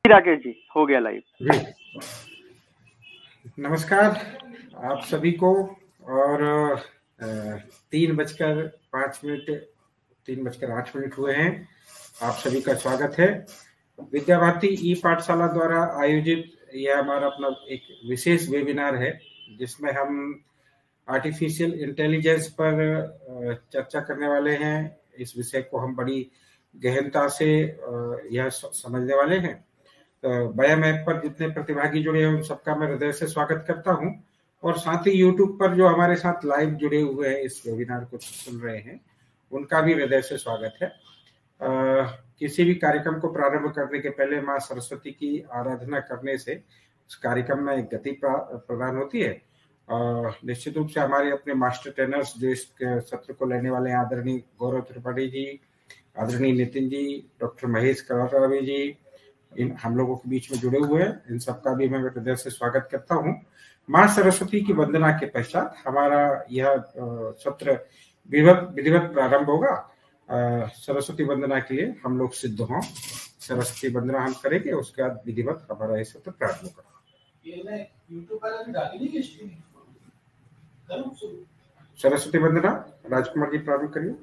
राकेश जी, हो गया लाइव। नमस्कार आप सभी को। और 3:08 हुए हैं। आप सभी का स्वागत है। विद्या भारती ई पाठशाला द्वारा आयोजित यह हमारा अपना एक विशेष वेबिनार है, जिसमें हम आर्टिफिशियल इंटेलिजेंस पर चर्चा करने वाले हैं। इस विषय को हम बड़ी गहनता से यह समझने वाले हैं। बयाम ऐप पर जितने प्रतिभागी जुड़े हैं उन सबका मैं हृदय से स्वागत करता हूं, और साथ ही यूट्यूब पर जो हमारे साथ लाइव जुड़े हुए हैं, इस वेबिनार को सुन रहे हैं, उनका भी हृदय से स्वागत है। किसी भी कार्यक्रम को प्रारंभ करने के पहले माँ सरस्वती की आराधना करने से उस कार्यक्रम में एक गति प्रदान होती है। निश्चित रूप से हमारे अपने मास्टर ट्रेनर्स जो इस सत्र को लेने वाले हैं, आदरणीय गौरव त्रिपाठी जी, आदरणीय नितिन जी, डॉक्टर महेश कलावी जी, इन हम लोगों के बीच में जुड़े हुए हैं। इन सबका भी मैं हृदय से स्वागत करता हूं। माँ सरस्वती की वंदना के पश्चात हमारा यह सत्र विधिवत प्रारंभ होगा। सरस्वती वंदना के लिए हम लोग सिद्ध हों। सरस्वती वंदना हम करेंगे, उसके बाद विधिवत हमारा यह सत्र प्रारंभ होगा। सरस्वती वंदना राजकुमार जी प्रारंभ करिए।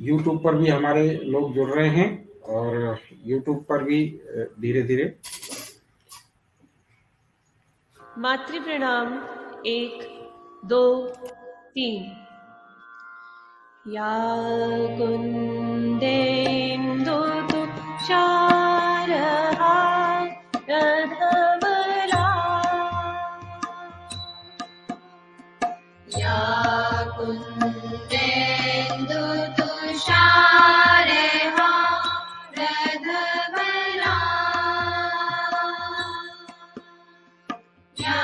यूट्यूब पर भी हमारे लोग जुड़ रहे हैं, और यूट्यूब पर भी धीरे धीरे। मातृ प्रणाम 1 2 3। या कुन्देन्दु तुषारहारधवला, या कुन्देन्दु तुषारहारधवला, या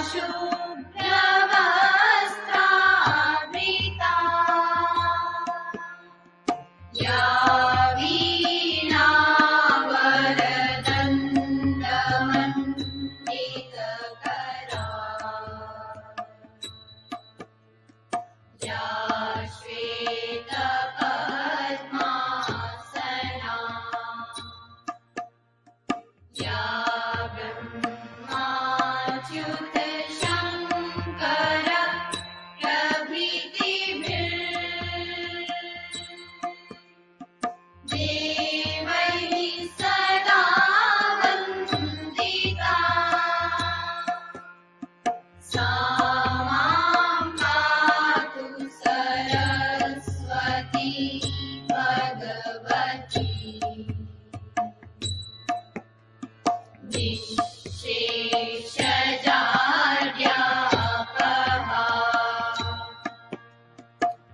शुभ्रवस्त्रावृता, या वीणावरदण्डमण्डितकरा, या श्वेतपद्मासना, या ब्रह्माच्युतशङ्कर प्रभृतिभिर्देवैः सदा वन्दिता, सा मां पातु सरस्वती भगवती निःशेषजाड्यापहा,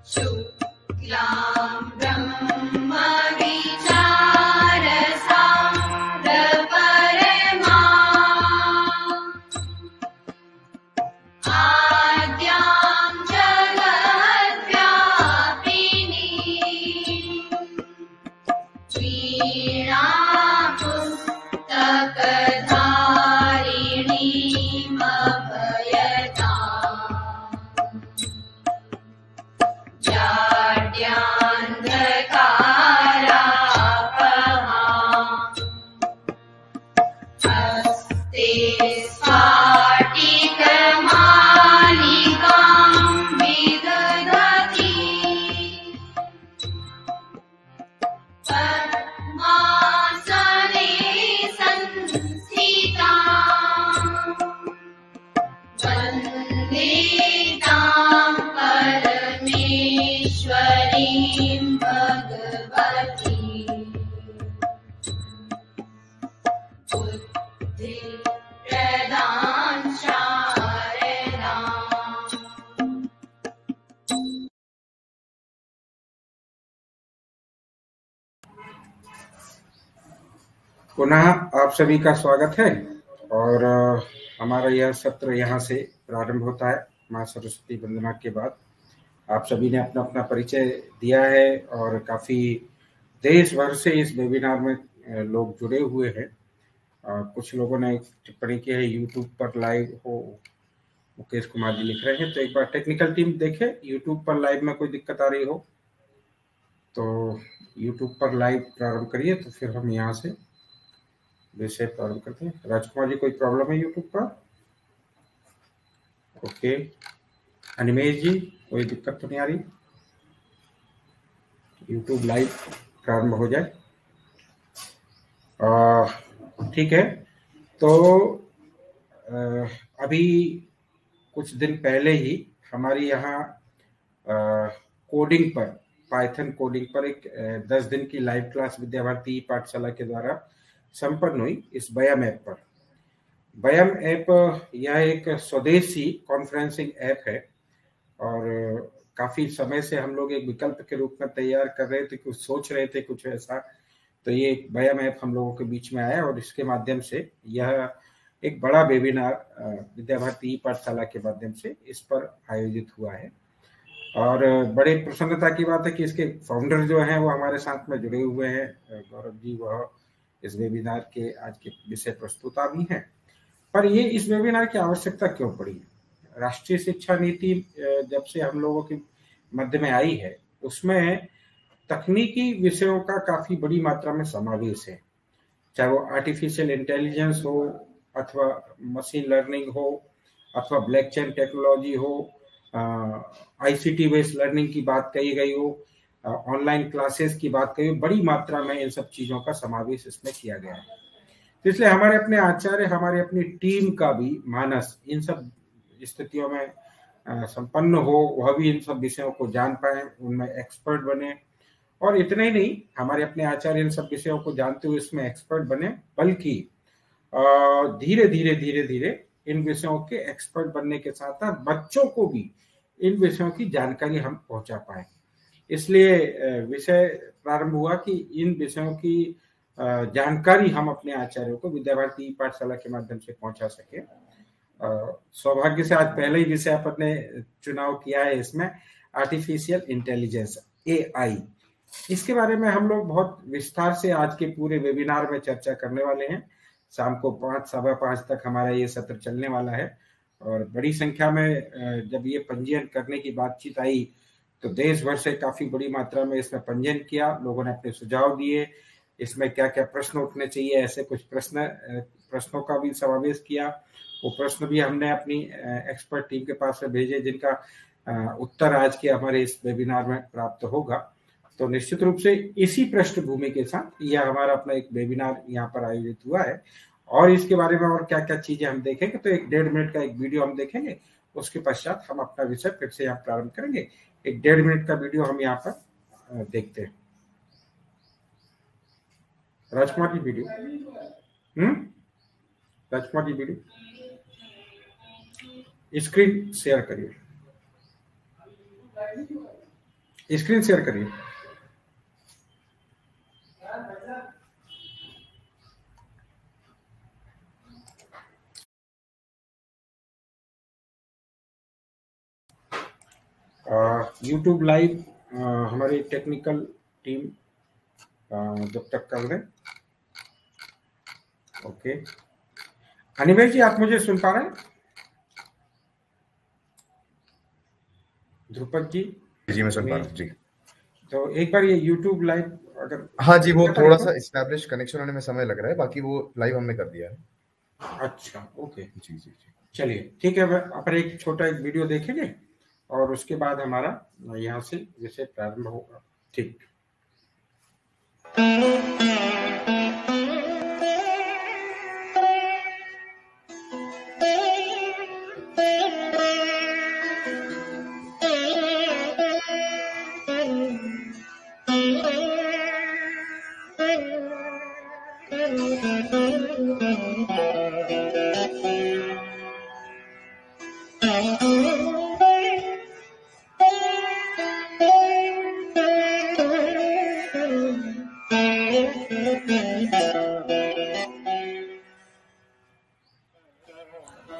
शुक्लां ब्रह्मविचारसारपरमा, आद्यां जगद्व्यापिनी, वीणापुस्तकधारिणीमभयताम्, जाड्यान्धकारापहा, हस्ते स्फाटिकमालिकां विदधती, पद्मासने संस्थिता, वन्दे तां परमेश्वरीं भगवती, बुद्धिप्रदां शारदाम्। पुनः आप सभी का स्वागत है, और हमारा यह सत्र यहाँ से प्रारंभ होता है। माँ सरस्वती वंदना के बाद आप सभी ने अपना अपना परिचय दिया है, और काफी देश भर से इस वेबिनार में लोग जुड़े हुए हैं। कुछ लोगों ने टिप्पणी की है यूट्यूब पर लाइव हो, मुकेश कुमार जी लिख रहे हैं। तो एक बार टेक्निकल टीम देखे यूट्यूब पर लाइव में कोई दिक्कत आ रही हो तो YouTube पर लाइव प्रारंभ करिए, तो फिर हम यहाँ से विषय प्रारंभ करते हैं। राजकुमार जी, कोई प्रॉब्लम है YouTube पर? ओके। अनिमेश जी, कोई दिक्कत तो नहीं आ रही? YouTube लाइव प्रारंभ हो जाए। ठीक है। तो अभी कुछ दिन पहले ही हमारी यहाँ कोडिंग पर, पाइथन कोडिंग पर एक 10 दिन की लाइव क्लास विद्या भारती पाठशाला के द्वारा संपन्न हुई इस बयाम ऐप पर। बयाम ऐप यह एक स्वदेशी कॉन्फ्रेंसिंग ऐप है और काफी समय से हम लोग एक विकल्प के रूप में तैयार कर रहे थे, कुछ सोच रहे थे कुछ ऐसा, तो ये एक बयाम ऐप हम लोगों के बीच में आया और इसके माध्यम से यह एक बड़ा वेबिनार विद्या भारती पाठशाला के माध्यम से इस पर आयोजित हुआ है। और बड़े प्रसन्नता की बात है कि इसके फाउंडर जो हैं वो हमारे साथ में जुड़े हुए हैं। गौरव जी वह इस वेबिनार के आज के विषय प्रस्तुता भी हैं। पर ये इस वेबिनार की आवश्यकता क्यों पड़ी? राष्ट्रीय शिक्षा नीति जब से हम लोगों के मध्य में आई है, उसमें तकनीकी विषयों का काफी बड़ी मात्रा में समावेश है, चाहे वो आर्टिफिशियल इंटेलिजेंस हो अथवा मशीन लर्निंग हो अथवा ब्लॉकचेन टेक्नोलॉजी हो, आईसीटी बेस्ड लर्निंग की बात कही गई हो, ऑनलाइन क्लासेस की बात कही हो, बड़ी मात्रा में इन सब चीजों का समावेश इसमें किया गया है। तो इसलिए हमारे अपने आचार्य, हमारी अपनी टीम का भी मानस इन सब स्थितियों में संपन्न हो, वह भी इन सब विषयों को जान पाए, उनमें एक्सपर्ट बने। और इतना ही नहीं, हमारे अपने आचार्य इन सब विषयों को जानते हुए इसमें एक्सपर्ट बने, बल्कि धीरे धीरे धीरे धीरे इन विषयों के एक्सपर्ट बनने के साथ साथ बच्चों को भी इन विषयों की जानकारी हम पहुंचा पाए। इसलिए विषय प्रारंभ हुआ कि इन विषयों की जानकारी हम अपने आचार्यों को विद्या भारती पाठशाला के माध्यम से पहुंचा सके। सौभाग्य से आज पहले ही विषय अपने चुनाव किया है, इसमें आर्टिफिशियल इंटेलिजेंस, AI। इसके बारे में हम लोग बहुत विस्तार से आज के पूरे वेबिनार में चर्चा करने वाले हैं। शाम को 5, 5:15 तक हमारा ये सत्र चलने वाला है और बड़ी संख्या में जब ये पंजीयन करने की बातचीत आई तो देश भर से काफी बड़ी मात्रा में इसमें पंजीयन किया, लोगों ने अपने सुझाव दिए, इसमें क्या क्या प्रश्न उठने चाहिए, ऐसे कुछ प्रश्नों का भी समावेश किया। वो प्रश्न भी हमने अपनी एक्सपर्ट टीम के पास में भेजे, जिनका उत्तर आज के हमारे इस वेबिनार में प्राप्त होगा। तो निश्चित रूप से इसी पृष्ठभूमि के साथ यह हमारा अपना एक वेबिनार यहाँ पर आयोजित हुआ है और इसके बारे में और क्या क्या चीजें हम देखेंगे, तो 1-1.5 मिनट का एक वीडियो हम देखेंगे, उसके पश्चात हम अपना विषय फिर से यहाँ प्रारंभ करेंगे। 1-1.5 मिनट का वीडियो हम यहाँ पर देखते हैं। Rajkumar ji video, Rajkumar ji video screen share करिए, स्क्रीन शेयर करिए। YouTube लाइव हमारी टेक्निकल टीम जब तक कर रहे। ओके, अनिमेश जी आप मुझे सुन पा रहे हैं? ध्रुपद जी? जी मैं सुन पा रहा हूँ जी। तो एक बार ये YouTube लाइव अगर, हाँ जी, वो थोड़ा सा एस्टैब्लिश कनेक्शन होने में समय लग रहा है, बाकी वो लाइव हमने कर दिया है। अच्छा, ओके जी जी जी, चलिए ठीक है। अपन एक छोटा एक वीडियो देखेंगे और उसके बाद हमारा यहाँ से विषय प्रारंभ होगा। ठीक,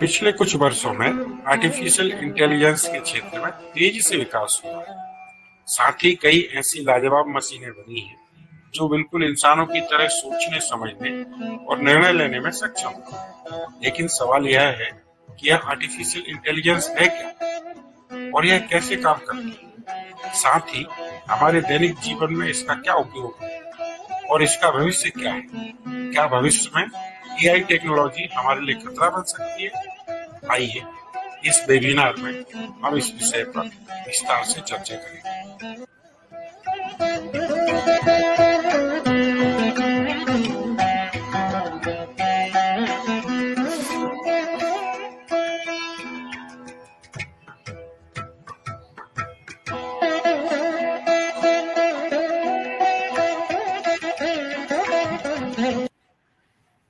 पिछले कुछ वर्षों में आर्टिफिशियल इंटेलिजेंस के क्षेत्र में तेजी से विकास हुआ है। साथ ही कई ऐसी लाजवाब मशीनें बनी हैं जो बिल्कुल इंसानों की तरह सोचने, समझने और निर्णय लेने में सक्षम है। लेकिन सवाल यह है कि यह आर्टिफिशियल इंटेलिजेंस है क्या और यह कैसे काम करती है? साथ ही हमारे दैनिक जीवन में इसका क्या उपयोग है और इसका भविष्य क्या है। क्या भविष्य में एआई टेक्नोलॉजी हमारे लिए खतरा बन सकती है? आइए इस वेबिनार में हम इस विषय पर विस्तार से चर्चा करेंगे।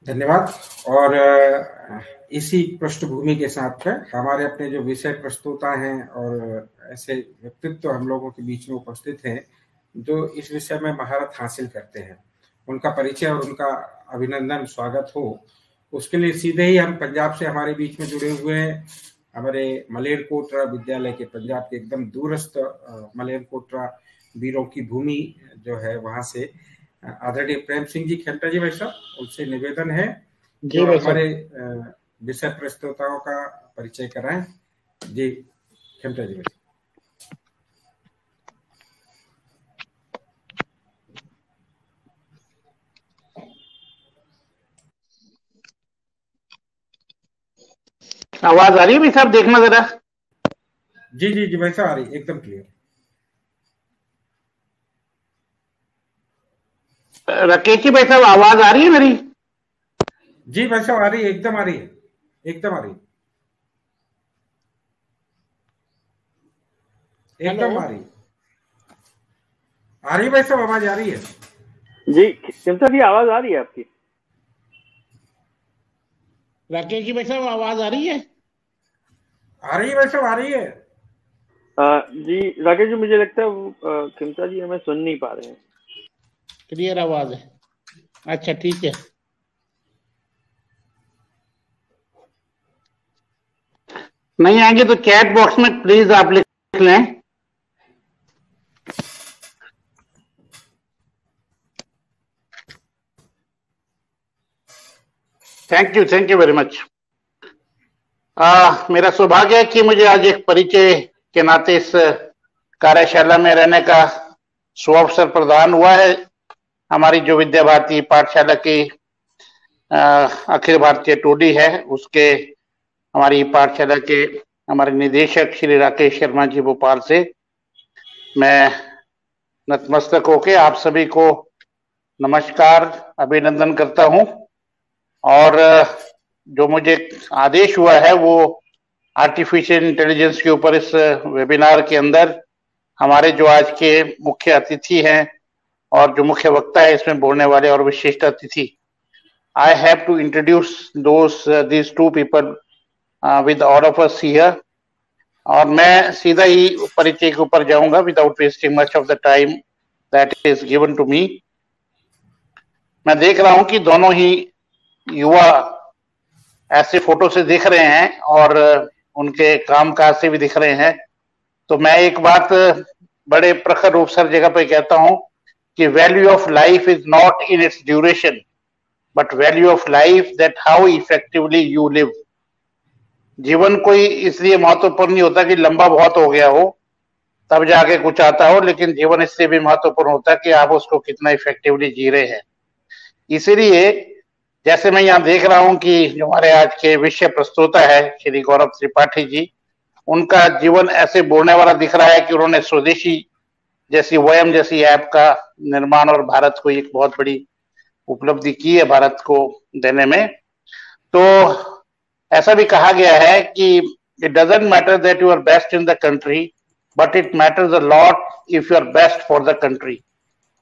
धन्यवाद। और इसी पृष्ठभूमि के साथ हमारे अपने जो विषय प्रस्तुता हैं और ऐसे व्यक्तित्व हम लोगों के बीच में उपस्थित हैं जो इस विषय में महारत हासिल करते हैं, उनका परिचय और उनका अभिनंदन स्वागत हो, उसके लिए सीधे ही हम पंजाब से हमारे बीच में जुड़े हुए हैं। हमारे मलेरकोटरा विद्यालय के, पंजाब के एकदम दूरस्थ मलेरकोटरा वीरों की भूमि जो है, वहां से आदरणीय प्रेम सिंह जी खेमटा जी भाई साहब, उनसे निवेदन है जो हमारे विषय प्रस्तुताओं का परिचय कराएं। जी खेमटा जी भाई। आवाज आ रही है भाई साहब, देखना जरा। जी जी जी भाई साहब, आ रही, एकदम क्लियर। राकेश जी भाई साहब, आवाज आ रही है मेरी? जी भाई साहब, आ रही है, एकदम आ रही है, एकदम आ रही है, एकदम आ रही है, आ रही भाई साहब, आवाज आ रही है। जी चिंता जी, आवाज आ रही है आपकी? राकेश जी भाई साहब, आवाज आ रही है? आ रही है भाई साहब, आ रही है। जी राकेश जी, मुझे लगता है वो चिंता जी हमें सुन नहीं पा रहे हैं। क्लियर आवाज है? अच्छा ठीक है। नहीं आएंगे तो चैट बॉक्स में प्लीज आप लिख लें। Thank you very much. मेरा सौभाग्य है कि मुझे आज एक परिचय के नाते इस कार्यशाला में रहने का सुअवसर प्रदान हुआ है। हमारी जो विद्या भारती पाठशाला की अखिल भारतीय टोली है, उसके हमारी पाठशाला के हमारे निदेशक श्री राकेश शर्मा जी भोपाल से मैं नतमस्तक होके आप सभी को नमस्कार, अभिनंदन करता हूं। और जो मुझे आदेश हुआ है वो आर्टिफिशियल इंटेलिजेंस के ऊपर इस वेबिनार के अंदर हमारे जो आज के मुख्य अतिथि हैं और जो मुख्य वक्ता है इसमें बोलने वाले और विशिष्ट अतिथि, I have to introduce these two people with all of us here। और मैं सीधा ही परिचय के ऊपर जाऊंगा without wasting much of the time that is given to me. मैं देख रहा हूं कि दोनों ही युवा ऐसे फोटो से दिख रहे हैं और उनके कामकाज से भी दिख रहे हैं। तो मैं एक बात बड़े प्रखर रूप से हर जगह पे कहता हूं कि value of life is not in its duration but value of life that how effectively you live. जीवन कोई इसलिए महत्वपूर्ण नहीं होता कि लंबा बहुत हो गया हो तब जाके कुछ आता हो, लेकिन जीवन इसलिए भी महत्वपूर्ण होता है कि आप उसको कितना इफेक्टिवली जी रहे हैं। इसीलिए जैसे मैं यहाँ देख रहा हूँ कि जो हमारे आज के विषय प्रस्तुता है श्री गौरव त्रिपाठी जी, उनका जीवन ऐसे बोलने वाला दिख रहा है कि उन्होंने स्वदेशी जैसी वयम जैसी ऐप का निर्माण और भारत को एक बहुत बड़ी उपलब्धि की है भारत को देने में। तो ऐसा भी कहा गया है कि it doesn't matter that you are best in the country but it matters a lot if you are best for the country.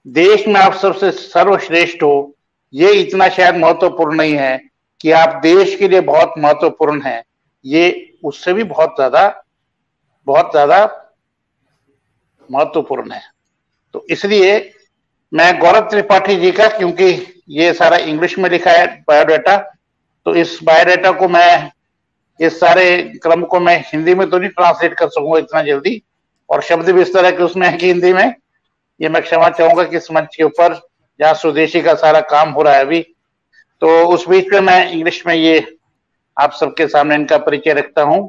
देश में आप सबसे सर्वश्रेष्ठ हो, ये इतना शायद महत्वपूर्ण नहीं है कि आप देश के लिए बहुत महत्वपूर्ण हैं, ये उससे भी बहुत ज्यादा महत्वपूर्ण है। तो इसलिए मैं गौरव त्रिपाठी जी का, क्योंकि ये सारा इंग्लिश में लिखा है बायोडाटा, तो इस बायोडाटा को मैं, इस सारे क्रम को मैं हिंदी में तो नहीं ट्रांसलेट कर सकूंगा इतना जल्दी, और शब्द भी इस तरह के उसमें है कि हिंदी में, ये मैं क्षमा चाहूंगा कि इस मंच के ऊपर जहाँ स्वदेशी का सारा काम हो रहा है अभी, तो उस बीच में मैं इंग्लिश में ये आप सबके सामने इनका परिचय रखता हूं।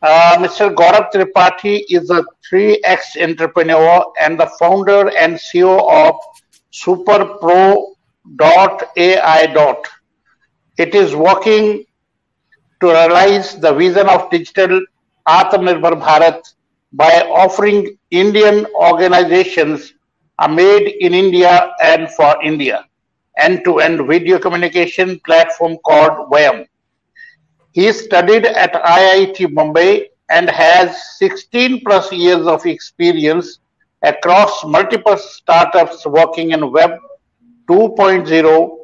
Mr. Gaurav Tripathi is a 3X entrepreneur and the founder and CEO of SuperPro.ai. It is working to realize the vision of digital Atmanirbhar Bharat by offering Indian organizations a made in India and for India end-to-end video communication platform called VAM. He studied at IIT Mumbai and has 16 plus years of experience across multiple startups working in Web 2.0,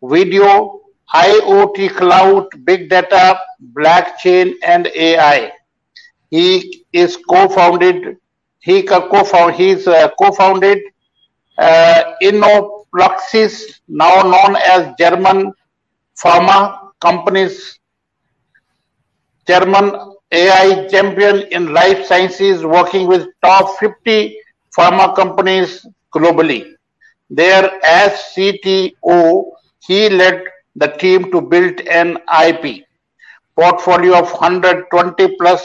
video, IoT, cloud, big data, blockchain, and AI. He is co-founded. He's co-founded Innopluxis, now known as German pharma companies. German AI champion in life sciences, working with top 50 pharma companies globally. There, as CTO, he led the team to build an IP portfolio of 120 plus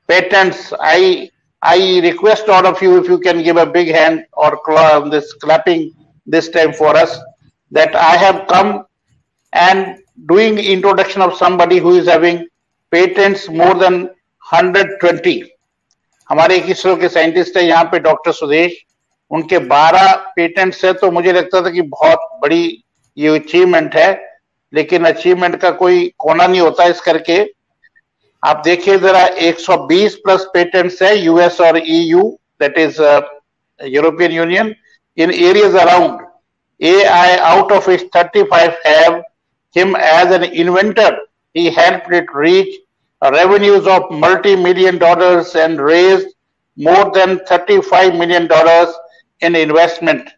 patents. I request all of you, if you can give a big hand or this clapping this time for us, that I have come and doing introduction of somebody who is having patents more than 120. हमारे एक इसरो के scientist है यहाँ पे doctor Sudesh, उनके 12 patents है। तो मुझे लगता था कि बहुत बड़ी ये अचीवमेंट है, लेकिन अचीवमेंट का कोई कोना नहीं होता इस करके। आप देखिए जरा 120 प्लस पेटेंट्स है यूएस और EU, that is European union, in areas around AI. Out of its 35 have him as an inventor. He helped it reach revenues of multi-million dollars and raised more than $35 million in investment.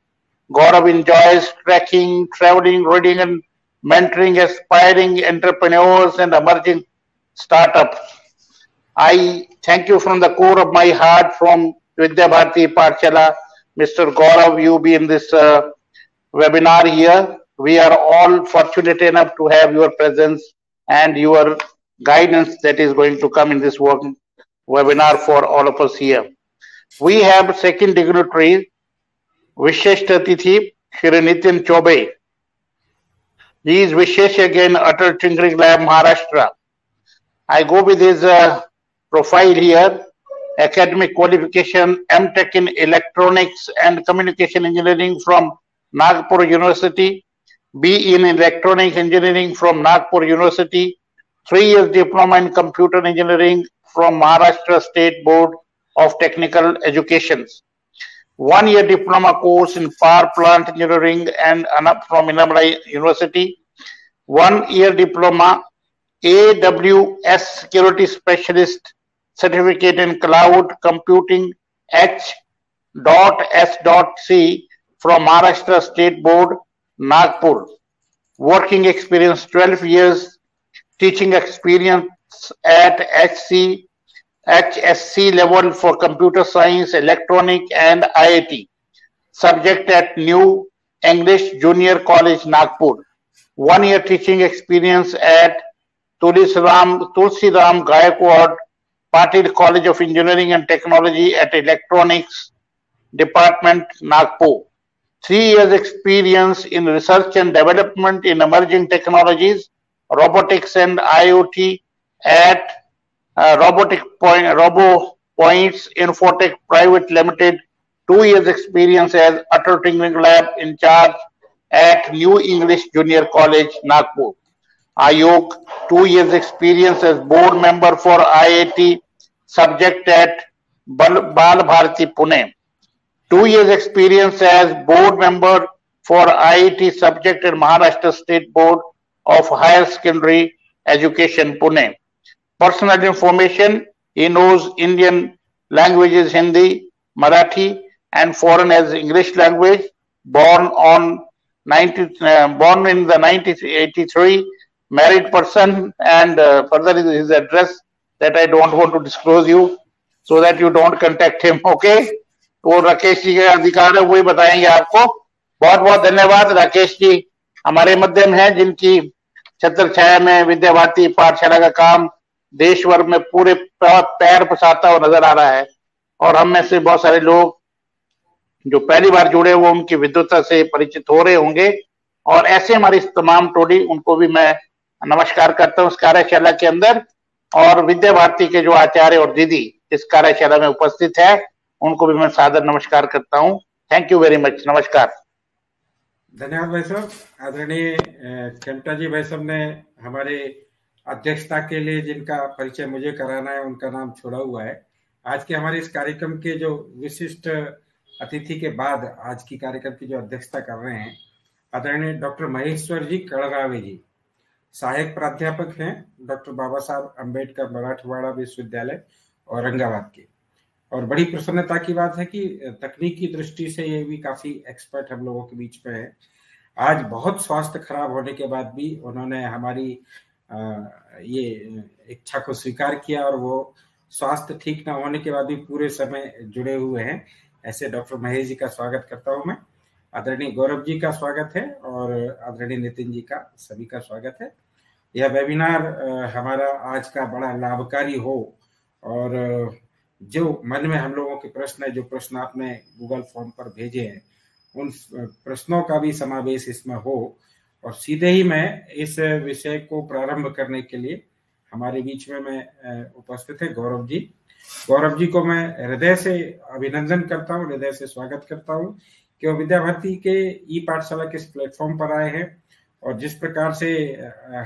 Gaurav enjoys trekking, traveling, reading, and mentoring aspiring entrepreneurs and emerging startups. I thank you from the core of my heart from Vidya Bharati Pathshala. Mr. Gaurav, you be in this webinar here. We are all fortunate enough to have your presence and your guidance that is going to come in this webinar for all of us here. We have second dignitary, Vishesh Atithi, Shri Nitin Chobe. He is Vishesh again, Atal Tinkering Lab, Maharashtra. I go with his profile here. Academic qualification, MTech in Electronics and Communication Engineering from Nagpur University, B in Electronics Engineering from Nagpur University, 3 years diploma in Computer Engineering from Maharashtra State Board of Technical Education, 1 year diploma course in Power Plant Engineering and from Annamalai University, 1 year diploma AWS Security Specialist Certificate in Cloud Computing H.S.C from Maharashtra State Board, Nagpur. Working experience 12 years, teaching experience at HSC level for computer science, electronic and IIT. Subject at New English Junior College, Nagpur. 1 year teaching experience at Tulsiram Gaikwad Patil College of Engineering and Technology at Electronics Department, Nagpur. 3 years experience in research and development in emerging technologies, robotics and IoT at RoboPoints Infotech Private Limited. 2 years experience as Atal Tinkering Lab in charge at New English Junior College, Nagpur. Ayog, 2 years experience as board member for IIT, subject at Bal Bharati, Pune. 2 years experience as board member for IIT, subject at Maharashtra State Board of Higher Secondary Education, Pune. Personal information, he knows Indian languages, Hindi, Marathi, and foreign as English language. Born in the 1983, married person, and further is his address that I don't want to disclose you, so that you don't contact him. Okay? तो राकेश जी के अधिकार है, वही बताएंगे आपको। बहुत बहुत धन्यवाद। राकेश जी हमारे मध्य में हैं, जिनकी छत्र छाया में विद्या भारती पाठशाला का काम देश भर में पूरे पैर पसारता हुआ नजर आ रहा है। और हम में से बहुत सारे लोग जो पहली बार जुड़े वो उनकी विद्वता से परिचित हो रहे होंगे। और ऐसे हमारी तमाम टोली, उनको भी मैं नमस्कार करता हूँ इस कार्यशाला के अंदर। और विद्या भारती के जो आचार्य और दीदी इस कार्यशाला में उपस्थित है, उनको भी मैं सादर नमस्कार करता हूँ। Thank you very much. नमस्कार। धन्यवाद भाई साहब। आदरणीय खेमटा जी भाई साहब ने हमारे अध्यक्षता के लिए जिनका परिचय मुझे कराना है उनका नाम छोड़ा हुआ है। आज के हमारे इस कार्यक्रम के जो विशिष्ट अतिथि के बाद आज की कार्यक्रम की जो अध्यक्षता कर रहे हैं आदरणीय डॉक्टर महेश्वर जी कड़रावे जी, सहायक प्राध्यापक हैं डॉक्टर बाबा साहब अम्बेडकर मराठवाड़ा विश्वविद्यालय औरंगाबाद के। और बड़ी प्रसन्नता की बात है कि तकनीकी दृष्टि से ये भी काफी एक्सपर्ट हम लोगों के बीच में है। आज बहुत स्वास्थ्य खराब होने के बाद भी उन्होंने हमारी ये इच्छा को स्वीकार किया और वो स्वास्थ्य ठीक न होने के बाद भी पूरे समय जुड़े हुए हैं। ऐसे डॉक्टर महेश जी का स्वागत करता हूं मैं। आदरणीय गौरव जी का स्वागत है और आदरणीय नितिन जी का, सभी का स्वागत है। यह वेबिनार हमारा आज का बड़ा लाभकारी हो और जो मन में हम लोगों के प्रश्न है, जो प्रश्न आपने गूगल फॉर्म पर भेजे हैं, उन प्रश्नों का भी समावेश इसमें हो। और सीधे ही मैं इस विषय को प्रारंभ करने के लिए हमारे बीच में मैं उपस्थित है गौरव जी। गौरव जी को मैं हृदय से अभिनंदन करता हूँ, हृदय से स्वागत करता हूँ कि वो विद्या भारती के ई पाठशाला के इस प्लेटफॉर्म पर आए हैं। और जिस प्रकार से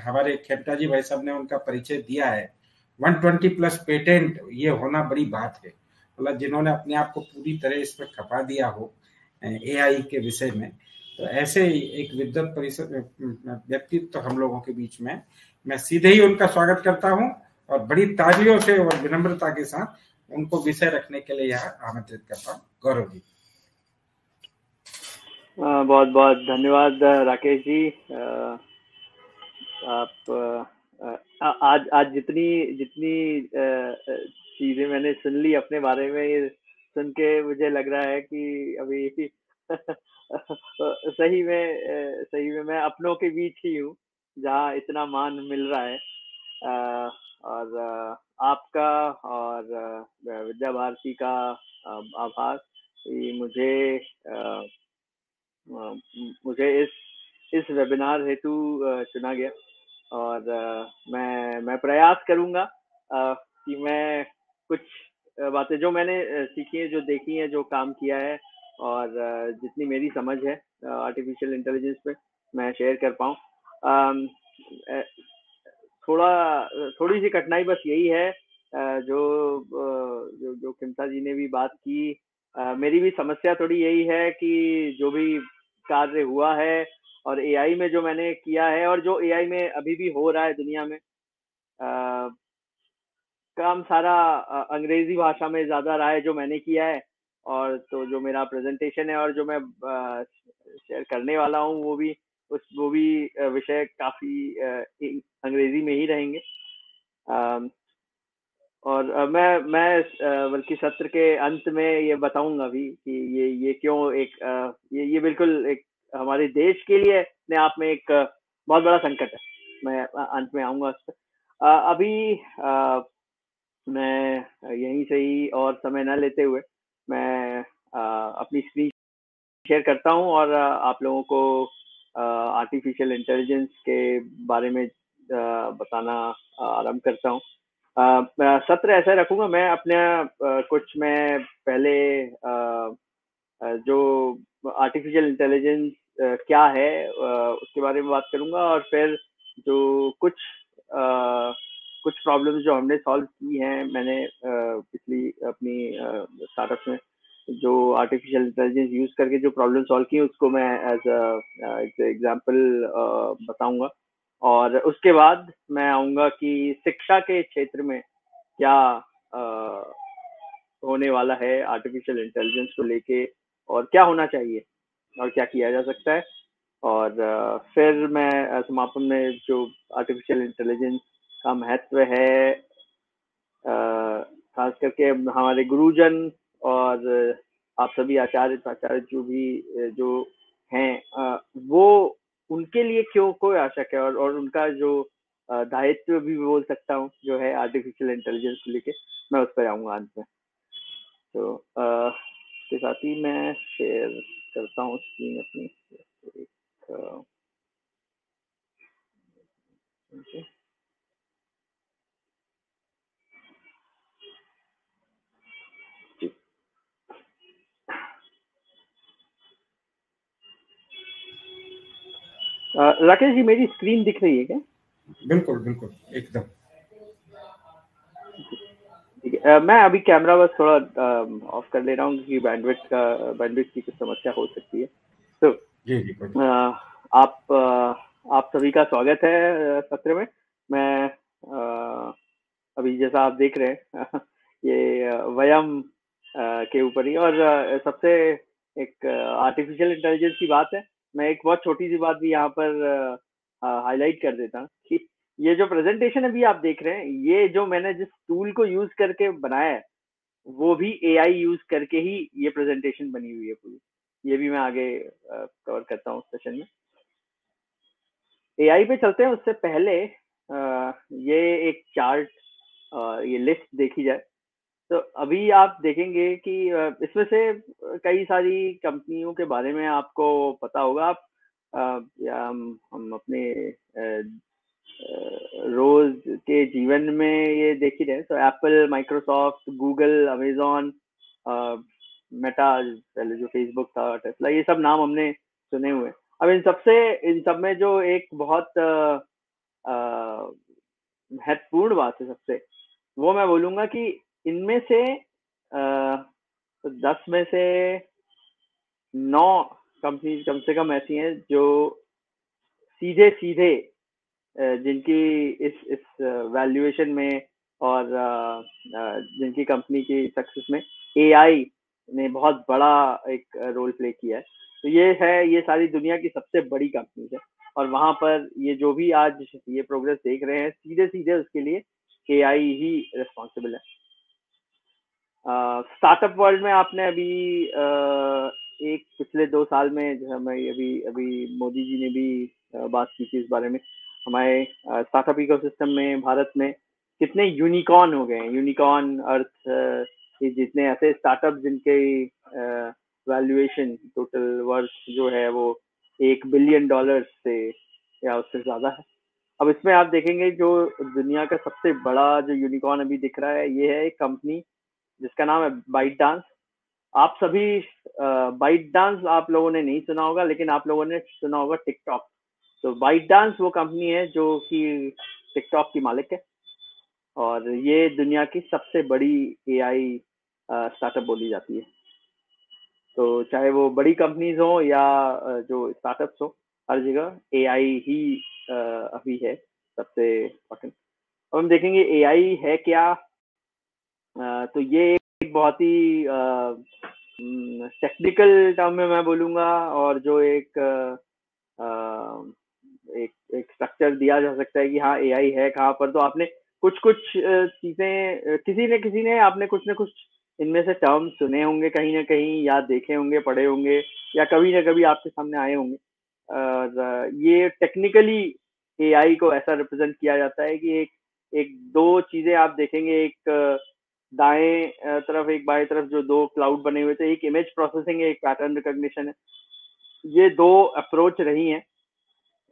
हमारे खेमटा जी भाई साहब ने उनका परिचय दिया है, 120 प्लस पेटेंट ये होना बड़ी बात है। मतलब जिन्होंने अपने आप को पूरी तरह इसमें खपा दिया हो एआई के विषय में, तो ऐसे एक विद्वत व्यक्तित्व हम लोगों के बीच में, मैं सीधे ही उनका स्वागत करता हूं और बड़ी तालियों से और विनम्रता के साथ उनको विषय रखने के लिए यहाँ आमंत्रित करता हूँ। गौरव जी। बहुत बहुत धन्यवाद राकेश जी। आप आज जितनी चीजें मैंने सुन ली अपने बारे में, ये सुन के मुझे लग रहा है कि अभी सही में मैं अपनों के बीच ही हूँ जहाँ इतना मान मिल रहा है। और आपका और विद्या भारती का आभार कि मुझे इस वेबिनार हेतु चुना गया। और मैं प्रयास करूंगा कि मैं कुछ बातें जो मैंने सीखी है, जो देखी है, जो काम किया है और जितनी मेरी समझ है आर्टिफिशियल इंटेलिजेंस पे, मैं शेयर कर पाऊँ। थोड़ी सी कठिनाई बस यही है जो खेमटा जी ने भी बात की, मेरी भी समस्या थोड़ी यही है कि जो भी कार्य हुआ है और एआई में जो मैंने किया है और जो एआई में अभी भी हो रहा है दुनिया में, काम सारा अंग्रेजी भाषा में ज्यादा रहा है जो मैंने किया है। और तो जो मेरा प्रेजेंटेशन है और जो मैं शेयर करने वाला हूँ वो भी विषय काफी अंग्रेजी में ही रहेंगे। और मैं बल्कि सत्र के अंत में ये बताऊंगा भी कि ये क्यों ये बिल्कुल एक हमारे देश के लिए अपने आप में एक बहुत बड़ा संकट है। मैं अंत में आऊंगा उस पर। अभी मैं यहीं से ही और समय न लेते हुए मैं अपनी स्क्रीन शेयर करता हूं और आप लोगों को आर्टिफिशियल इंटेलिजेंस के बारे में बताना आरंभ करता हूं। सत्र ऐसा रखूंगा, मैं अपने मैं पहले जो आर्टिफिशियल इंटेलिजेंस क्या है उसके बारे में बात करूंगा और फिर जो कुछ प्रॉब्लम्स जो हमने सॉल्व की हैं, मैंने पिछली अपनी स्टार्टअप में जो आर्टिफिशियल इंटेलिजेंस यूज करके जो प्रॉब्लम सॉल्व की उसको मैं एज एग्जांपल बताऊंगा। और उसके बाद मैं आऊंगा कि शिक्षा के क्षेत्र में क्या होने वाला है आर्टिफिशियल इंटेलिजेंस को लेके और क्या होना चाहिए और क्या किया जा सकता है। और फिर मैं समापन में जो आर्टिफिशियल इंटेलिजेंस का महत्व है, खास करके हमारे गुरुजन और आप सभी आचार्य जो हैं वो उनके लिए क्यों कोई आवश्यक है और उनका जो दायित्व भी बोल सकता हूँ जो है आर्टिफिशियल इंटेलिजेंस को लेके, मैं उस पर आऊँगा अंत में। तो इसके साथ ही मैं शेयर करता हूँ स्क्रीन अपनी एक okay. राकेश जी मेरी स्क्रीन दिख रही है क्या? बिल्कुल बिल्कुल एकदम ठीक है। मैं अभी कैमरा बस थोड़ा ऑफ कर ले रहा हूँ क्योंकि बैंडविड्थ की कुछ समस्या हो सकती है। तो जी जी आप सभी का स्वागत है सत्र में। मैं अभी जैसा आप देख रहे हैं ये वयम के ऊपर ही, और सबसे एक आर्टिफिशियल इंटेलिजेंस की बात है। मैं एक बहुत छोटी सी बात भी यहाँ पर हाईलाइट कर देता हूँ कि ये जो प्रेजेंटेशन अभी आप देख रहे हैं, ये जो मैंने जिस टूल को यूज करके बनाया है वो भी एआई यूज करके ही ये प्रेजेंटेशन बनी हुई है पूरी। ये भी मैं आगे कवर करता हूँ सेशन में। एआई पे चलते हैं उससे पहले ये एक चार्ट, ये लिस्ट देखी जाए तो अभी आप देखेंगे कि इसमें से कई सारी कंपनियों के बारे में आपको पता होगा। आप या हम अपने रोज के जीवन में ये देख ही रहे। तो Apple, Microsoft, Google, Amazon, Meta पहले जो फेसबुक था, टेस्ला, ये सब नाम हमने सुने हुए। अब इन सब में जो एक बहुत महत्वपूर्ण बात है सबसे, वो मैं बोलूंगा कि इनमें से 10 में से 9 कंपनीज कम से कम ऐसी हैं जो सीधे सीधे जिनकी इस वैल्यूएशन में और जिनकी कंपनी की सक्सेस में एआई ने बहुत बड़ा एक रोल प्ले किया है। तो ये सारी दुनिया की सबसे बड़ी कंपनीज है, और वहां पर ये जो भी आज ये प्रोग्रेस देख रहे हैं सीधे सीधे उसके लिए एआई ही रिस्पॉन्सिबल है। स्टार्टअप वर्ल्ड में आपने अभी एक पिछले 2 साल में जो हमें अभी मोदी जी ने भी बात की थी इस बारे में। हमारे स्टार्टअप इकोसिस्टम में भारत में कितने यूनिकॉर्न हो गए हैं। यूनिकॉर्न अर्थ ये जितने ऐसे स्टार्टअप जिनके वैल्यूएशन टोटल वर्थ जो है वो $1 बिलियन से या उससे ज्यादा है। अब इसमें आप देखेंगे जो दुनिया का सबसे बड़ा जो यूनिकॉर्न अभी दिख रहा है, ये है एक कंपनी जिसका नाम है बाइट डांस। आप सभी बाइट डांस आप लोगों ने नहीं सुना होगा, लेकिन आप लोगों ने सुना होगा टिकटॉक। तो बाइट डांस वो कंपनी है जो कि टिकटॉक की मालिक है, और ये दुनिया की सबसे बड़ी एआई स्टार्टअप बोली जाती है। तो चाहे वो बड़ी कंपनीज हो या जो स्टार्टअप्स हो, हर जगह एआई ही अभी है सबसे इम्पोर्टेंट। अब हम देखेंगे एआई है क्या। तो ये एक बहुत ही टेक्निकल टर्म में मैं बोलूंगा, और जो एक स्ट्रक्चर दिया जा सकता है कि हाँ एआई है कहाँ पर। तो आपने कुछ चीजें किसी ने आपने कुछ न कुछ इनमें से टर्म सुने होंगे कहीं ना कहीं, या देखे होंगे, पढ़े होंगे, या कभी ना कभी आपके सामने आए होंगे। ये टेक्निकली एआई को ऐसा रिप्रेजेंट किया जाता है कि एक दो चीजें आप देखेंगे, एक दाएं तरफ एक बाएं तरफ जो 2 क्लाउड बने हुए थे, एक इमेज प्रोसेसिंग है, एक पैटर्न रिकॉग्निशन है। ये 2 अप्रोच रही हैं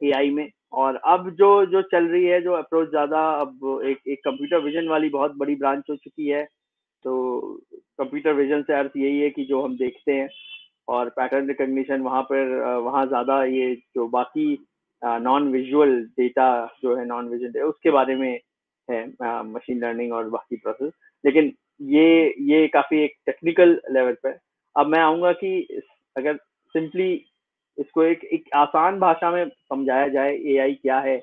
एआई में, और अब जो चल रही है जो अप्रोच ज्यादा अब एक कंप्यूटर विजन वाली बहुत बड़ी ब्रांच हो चुकी है। तो कंप्यूटर विजन से अर्थ यही है कि जो हम देखते हैं, और पैटर्न रिकॉग्निशन वहाँ ज्यादा ये जो बाकी नॉन विजुअल डेटा जो है, नॉन विजन डेटा, उसके बारे में है मशीन लर्निंग और बाकी प्रोसेस। लेकिन ये काफी एक टेक्निकल लेवल पे। अब मैं आऊंगा कि अगर सिंपली इसको एक आसान भाषा में समझाया जाए एआई क्या है,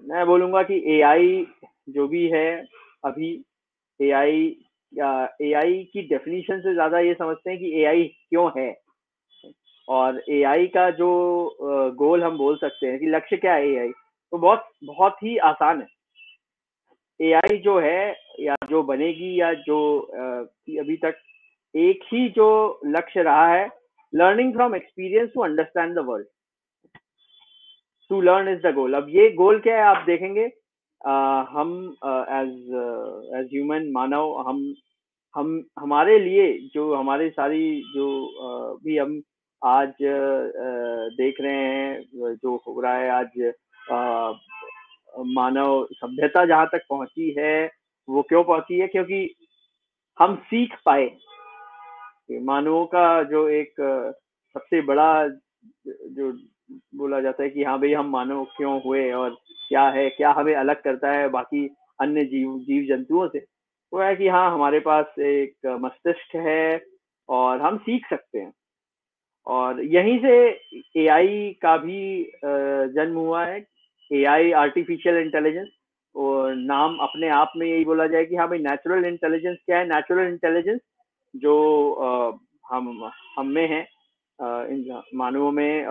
मैं बोलूंगा कि एआई जो भी है अभी, एआई की डेफिनेशन से ज्यादा ये समझते हैं कि एआई क्यों है, और एआई का जो गोल हम बोल सकते हैं कि लक्ष्य क्या है एआई, तो बहुत ही आसान है। एआई जो है या जो बनेगी या जो अभी तक एक ही जो लक्ष्य रहा है, learning from experience to understand the world. To learn is the goal. अब ये गोल क्या है आप देखेंगे, हम एज ह्यूमन मानव, हम हमारे लिए जो हमारी सारी जो भी हम आज देख रहे हैं जो हो रहा है आज, मानव सभ्यता जहां तक पहुंची है वो क्यों पहुंची है? क्योंकि हम सीख पाए। मानवों का जो एक सबसे बड़ा जो बोला जाता है कि हाँ भाई हम मानव क्यों हुए और क्या है, क्या हमें अलग करता है बाकी अन्य जीव जंतुओं से, वो है कि हाँ हमारे पास एक मस्तिष्क है और हम सीख सकते हैं। और यहीं से एआई का भी जन्म हुआ है। एआई आर्टिफिशियल इंटेलिजेंस, और नाम अपने आप में यही बोला जाए कि हाँ भाई नेचुरल इंटेलिजेंस क्या है? नेचुरल इंटेलिजेंस जो हम में है, इन मानवों में,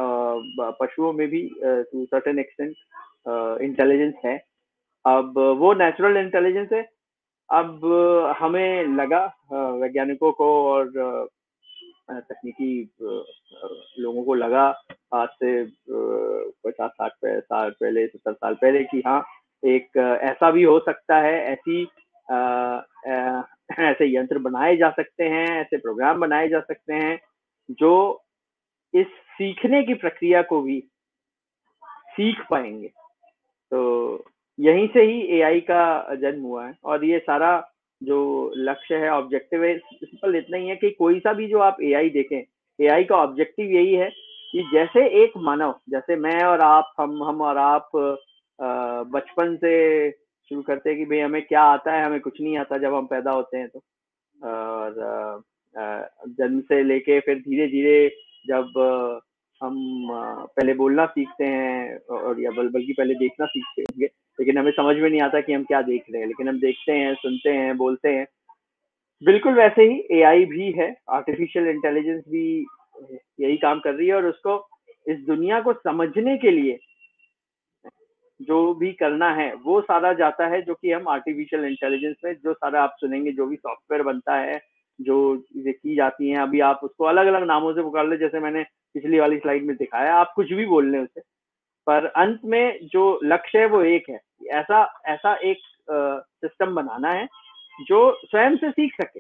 पशुओं में भी टू सर्टेन एक्सटेंट इंटेलिजेंस है। अब वो नेचुरल इंटेलिजेंस है। अब हमें लगा वैज्ञानिकों को और तकनीकी लोगों को लगा आज से 50-60 साल पहले, 70 साल पहले कि हाँ एक ऐसा भी हो सकता है, ऐसे यंत्र बनाए जा सकते हैं, ऐसे प्रोग्राम बनाए जा सकते हैं जो इस सीखने की प्रक्रिया को भी सीख पाएंगे। तो यहीं से ही एआई का जन्म हुआ है। और ये सारा जो लक्ष्य है, ऑब्जेक्टिव है, सिंपल इतना ही है कि कोई सा भी जो आप एआई देखें, एआई का ऑब्जेक्टिव यही है कि जैसे एक मानव, जैसे मैं और आप, हम और आप बचपन से शुरू करते हैं कि भाई हमें क्या आता है, हमें कुछ नहीं आता जब हम पैदा होते हैं। तो और जन्म से लेके फिर धीरे धीरे जब हम पहले बोलना सीखते हैं, और या बल्कि पहले देखना सीखते होंगे, लेकिन हमें समझ में नहीं आता कि हम क्या देख रहे हैं, लेकिन हम देखते हैं, सुनते हैं, बोलते हैं। बिल्कुल वैसे ही एआई भी है, आर्टिफिशियल इंटेलिजेंस भी यही काम कर रही है। और उसको इस दुनिया को समझने के लिए जो भी करना है वो सारा जाता है, जो कि हम आर्टिफिशियल इंटेलिजेंस में जो सारा आप सुनेंगे, जो भी सॉफ्टवेयर बनता है, जो चीजें की जाती हैं, अभी आप उसको अलग अलग नामों से पुकार ले, जैसे मैंने पिछली वाली स्लाइड में दिखाया, आप कुछ भी बोल लें उसे, पर अंत में जो लक्ष्य है वो एक है। ऐसा ऐसा एक सिस्टम बनाना है जो स्वयं से सीख सके,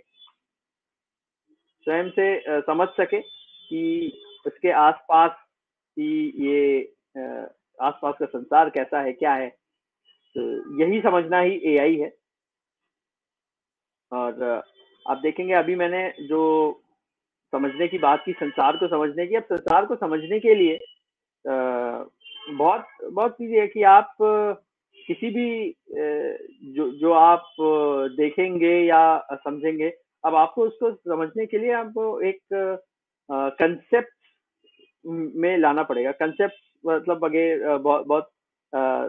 स्वयं से समझ सके कि उसके आसपास की ये आसपास का संसार कैसा है, क्या है। तो यही समझना ही एआई है। और आप देखेंगे अभी मैंने जो समझने की बात की, संसार को समझने की, अब संसार को समझने के लिए बहुत बहुत चीजें है कि आप किसी भी जो आप देखेंगे या समझेंगे, अब आपको उसको समझने के लिए आपको एक कंसेप्ट में लाना पड़ेगा। कंसेप्ट मतलब अगर बहुत बहुत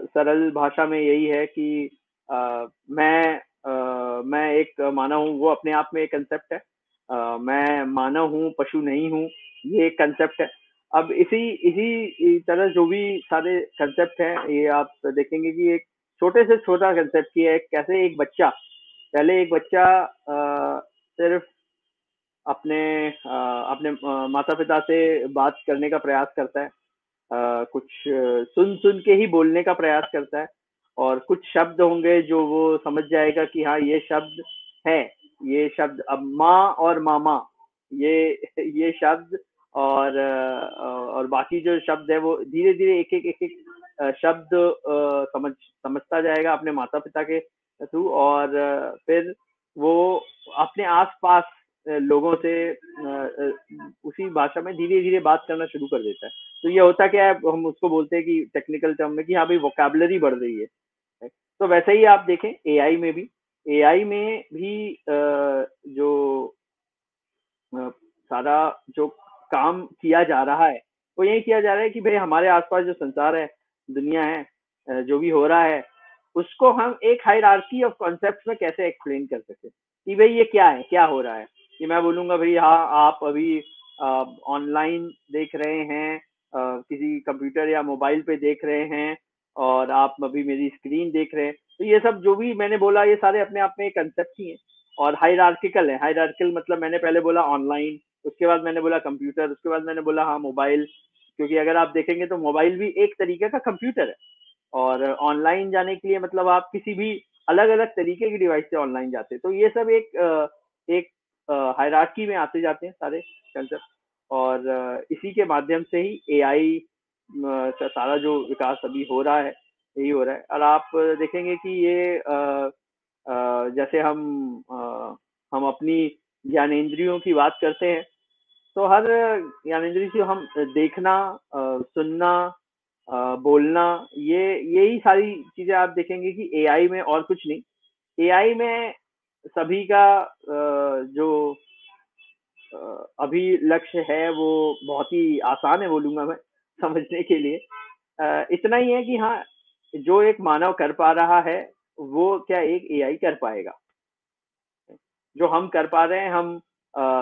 सरल भाषा में यही है कि मैं एक मानव हूँ, वो अपने आप में एक कंसेप्ट है। मैं मानव हूँ, पशु नहीं हूँ, ये एक कंसेप्ट है। अब इसी इसी तरह जो भी सारे कंसेप्ट हैं, ये आप देखेंगे कि एक छोटे से छोटा कंसेप्ट की है। कैसे एक बच्चा, पहले एक बच्चा सिर्फ अपने अपने माता पिता से बात करने का प्रयास करता है, कुछ सुन सुन के ही बोलने का प्रयास करता है, और कुछ शब्द होंगे जो वो समझ जाएगा कि हाँ ये शब्द है, ये शब्द। अब माँ और मामा, ये शब्द, और बाकी जो शब्द है वो धीरे धीरे एक एक शब्द समझता जाएगा अपने माता पिता के थ्रू। और फिर वो अपने आसपास लोगों से उसी भाषा में धीरे धीरे बात करना शुरू कर देता है। तो ये होता क्या है, हम उसको बोलते हैं कि टेक्निकल टर्म में कि हाँ भाई वोकैबुलरी बढ़ रही है। तो वैसे ही आप देखें एआई में भी जो सारा जो काम किया जा रहा है वो यही किया जा रहा है कि भाई हमारे आसपास जो संसार है, दुनिया है, जो भी हो रहा है, उसको हम एक हायरार्की ऑफ कॉन्सेप्ट्स में कैसे एक्सप्लेन कर सके कि भाई ये क्या है, क्या हो रहा है। कि मैं बोलूंगा भाई हाँ आप अभी ऑनलाइन देख रहे हैं, किसी कंप्यूटर या मोबाइल पे देख रहे हैं, और आप अभी मेरी स्क्रीन देख रहे हैं। तो ये सब जो भी मैंने बोला ये सारे अपने आप में एक कंसेप्ट ही है, और हायरार्किकल है। हायरार्किकल मतलब मैंने पहले बोला ऑनलाइन, उसके बाद मैंने बोला कंप्यूटर, उसके बाद मैंने बोला हाँ मोबाइल, क्योंकि अगर आप देखेंगे तो मोबाइल भी एक तरीके का कंप्यूटर है, और ऑनलाइन जाने के लिए मतलब आप किसी भी अलग अलग तरीके की डिवाइस से ऑनलाइन जाते हैं। तो ये सब एक हायरार्की में आते जाते हैं सारे सेंसर, और इसी के माध्यम से ही एआई का सारा जो विकास अभी हो रहा है यही हो रहा है। और आप देखेंगे कि ये जैसे हम अपनी ज्ञानेंद्रियों की बात करते हैं, तो हर ज्ञानेंद्रिय से हम देखना, सुनना, बोलना, यही सारी चीजें आप देखेंगे कि एआई में और कुछ नहीं। एआई में सभी का जो अभी लक्ष्य है वो बहुत ही आसान है, बोलूंगा मैं, समझने के लिए। इतना ही है कि हाँ, जो एक मानव कर पा रहा है वो क्या एक एआई कर पाएगा। जो हम कर पा रहे हैं, हम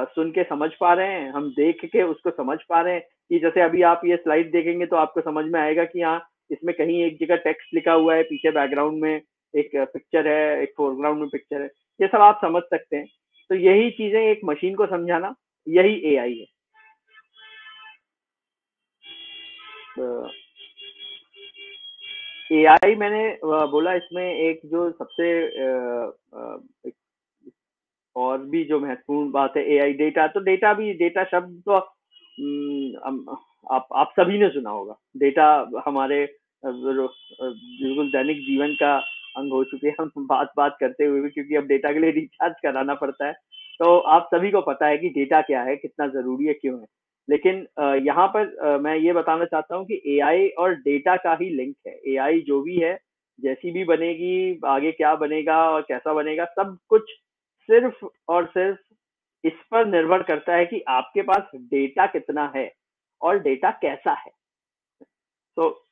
सुन के समझ पा रहे हैं, हम देख के उसको समझ पा रहे हैं। कि जैसे अभी आप ये स्लाइड देखेंगे तो आपको समझ में आएगा कि हाँ, इसमें कहीं एक जगह टेक्स्ट लिखा हुआ है, पीछे बैकग्राउंड में एक पिक्चर है, एक फोरग्राउंड में पिक्चर है, ये सब आप समझ सकते हैं। तो यही चीजें एक मशीन को समझाना, यही एआई है। एआई मैंने बोला, इसमें एक जो सबसे एक और भी जो महत्वपूर्ण बात है एआई, डेटा। तो डेटा शब्द तो आप सभी ने सुना होगा। डेटा हमारे बिल्कुल दैनिक जीवन का अंग हो चुके हैं, हम बात करते हुए भी, क्योंकि अब डेटा के लिए रिचार्ज कराना पड़ता है। तो आप सभी को पता है कि डेटा क्या है, कितना जरूरी है, क्यों है। लेकिन यहाँ पर मैं ये बताना चाहता हूँ कि एआई और डेटा का ही लिंक है। एआई जो भी है, जैसी भी बनेगी, आगे क्या बनेगा और कैसा बनेगा, सब कुछ सिर्फ और सिर्फ इस पर निर्भर करता है कि आपके पास डेटा कितना है और डेटा कैसा है। तो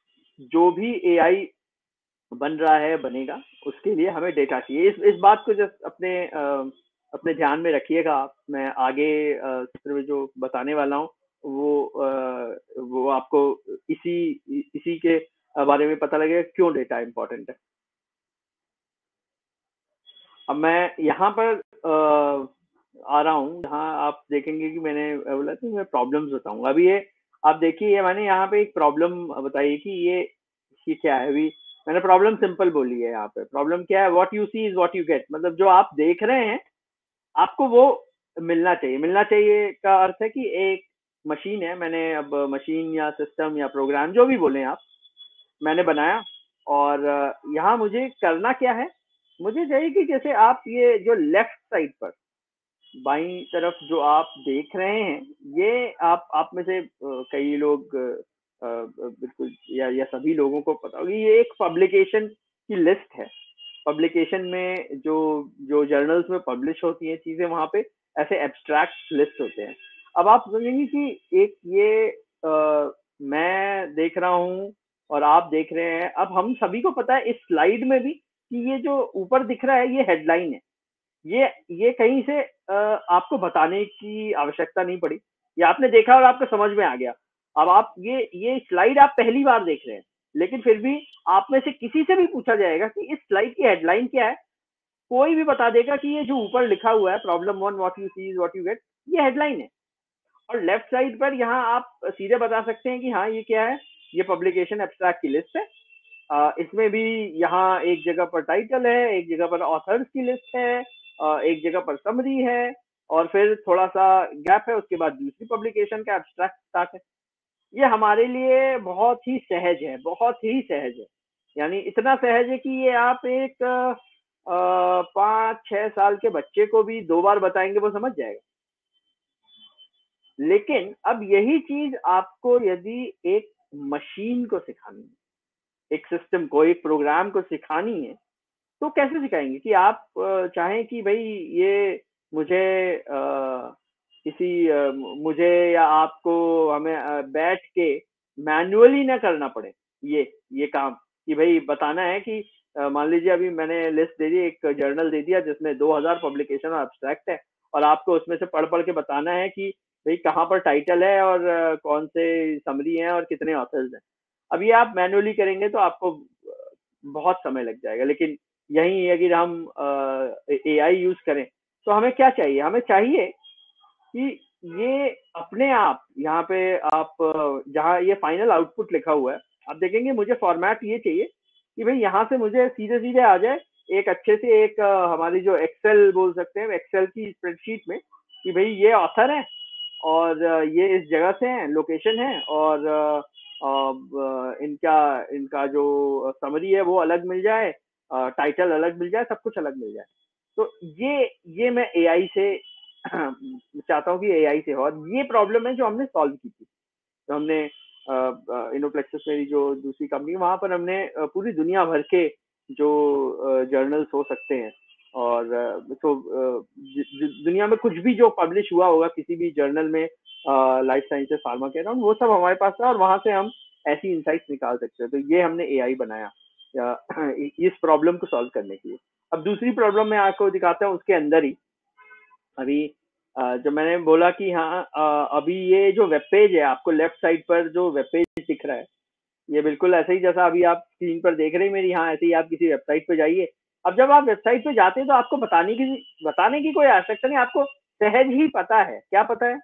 जो भी एआई बन रहा है, बनेगा, उसके लिए हमें डेटा चाहिए। इस बात को जस्ट अपने ध्यान में रखिएगा आप। मैं आगे सत्र में जो बताने वाला हूँ वो आपको इसी के बारे में पता लगेगा क्यों डेटा इंपॉर्टेंट है। अब मैं यहाँ पर आ रहा हूँ, जहाँ आप देखेंगे कि मैंने बोला कि मैं प्रॉब्लम्स बताऊंगा। अभी ये आप देखिए, मैंने यहाँ पे एक प्रॉब्लम बताई कि ये क्या है। अभी मैंने प्रॉब्लम सिंपल बोली है। यहाँ पे प्रॉब्लम क्या है, what you see is what you get. मतलब जो आप देख रहे हैं आपको वो मिलना चाहिए। मिलना चाहिए का अर्थ है कि एक मशीन है, मैंने अब मशीन या सिस्टम या प्रोग्राम जो भी बोले आप, मैंने बनाया, और यहाँ मुझे करना क्या है, मुझे चाहिए कि जैसे आप ये जो लेफ्ट साइड पर बाईं तरफ जो आप देख रहे हैं, ये आप में से कई लोग बिल्कुल या सभी लोगों को पता होगी, ये एक पब्लिकेशन की लिस्ट है। पब्लिकेशन में जो जर्नल्स में पब्लिश होती हैं चीजें, वहां पे ऐसे एब्स्ट्रैक्ट लिस्ट होते हैं। अब आप समझेंगे कि एक ये मैं देख रहा हूँ और आप देख रहे हैं। अब हम सभी को पता है इस स्लाइड में भी कि ये जो ऊपर दिख रहा है ये हेडलाइन है। ये कहीं से आपको बताने की आवश्यकता नहीं पड़ी, ये आपने देखा और आपको समझ में आ गया। अब आप ये स्लाइड आप पहली बार देख रहे हैं, लेकिन फिर भी आप में से किसी से भी पूछा जाएगा कि इस स्लाइड की हेडलाइन क्या है, कोई भी बता देगा कि ये जो ऊपर लिखा हुआ है problem 1 what you see is what you get, ये हेडलाइन है। और लेफ्ट साइड पर यहाँ आप सीधे बता सकते हैं कि हाँ ये क्या है, ये पब्लिकेशन एब्स्ट्रैक्ट की लिस्ट है। इसमें भी यहाँ एक जगह पर टाइटल है, एक जगह पर ऑथर्स की लिस्ट है, एक जगह पर समरी है, और फिर थोड़ा सा गैप है, उसके बाद दूसरी पब्लिकेशन का एब्स्ट्रैक्ट स्टार्ट है। ये हमारे लिए बहुत ही सहज है, बहुत ही सहज है। यानी इतना सहज है कि ये आप एक 5-6 साल के बच्चे को भी 2 बार बताएंगे वो समझ जाएगा। लेकिन अब यही चीज आपको यदि एक मशीन को सिखानी है, एक सिस्टम को, एक प्रोग्राम को सिखानी है, तो कैसे सिखाएंगे? कि आप चाहें कि भाई ये मुझे या आपको, हमें बैठ के मैन्युअली ना करना पड़े ये काम, कि भाई बताना है कि मान लीजिए अभी मैंने लिस्ट दे दी, एक जर्नल दे दिया जिसमें 2000 पब्लिकेशन और एब्स्ट्रैक्ट है, और आपको उसमें से पढ़ के बताना है कि भाई कहाँ पर टाइटल है और कौन से समरी हैं और कितने ऑथर्स हैं। अब ये आप मैन्युअली करेंगे तो आपको बहुत समय लग जाएगा। लेकिन यही अगर हम एआई यूज करें तो हमें क्या चाहिए? हमें चाहिए कि ये अपने आप यहाँ पे आप जहाँ ये फाइनल आउटपुट लिखा हुआ है, आप देखेंगे मुझे फॉर्मेट ये चाहिए कि भाई यहाँ से मुझे सीधे सीधे आ जाए एक अच्छे से एक हमारी जो एक्सेल बोल सकते हैं, एक्सेल की स्प्रेडशीट में, कि भाई ये ऑथर है और ये इस जगह से हैं, लोकेशन है, और इनका इनका जो समरी है वो अलग मिल जाए, टाइटल अलग मिल जाए, सब कुछ अलग मिल जाए। तो ये मैं एआई से चाहता हूँ कि एआई से हो, और ये प्रॉब्लम है जो हमने सॉल्व की थी। तो हमने इनोप्लेक्सस मेरी जो दूसरी कंपनी, वहां पर हमने पूरी दुनिया भर के जो जर्नल्स हो सकते हैं, और तो दुनिया में कुछ भी जो पब्लिश हुआ होगा किसी भी जर्नल में लाइफ साइंसेस फार्मा के अराउंड, वो सब हमारे पास है, और वहां से हम ऐसी इंसाइट्स निकाल सकते हैं। तो ये हमने एआई बनाया इस प्रॉब्लम को सॉल्व करने के लिए। अब दूसरी प्रॉब्लम मैं आपको दिखाता हूँ उसके अंदर ही। अभी जो मैंने बोला कि हाँ, अभी ये जो वेब पेज है, आपको लेफ्ट साइड पर जो वेब पेज दिख रहा है, ये बिल्कुल ऐसे ही जैसा अभी आप स्क्रीन पर देख रहे हैं मेरी, हाँ ऐसे ही आप किसी वेबसाइट पे जाइए। अब जब आप वेबसाइट पे जाते हैं तो आपको बताने की कोई आवश्यकता नहीं, आपको सहज ही पता है। क्या पता है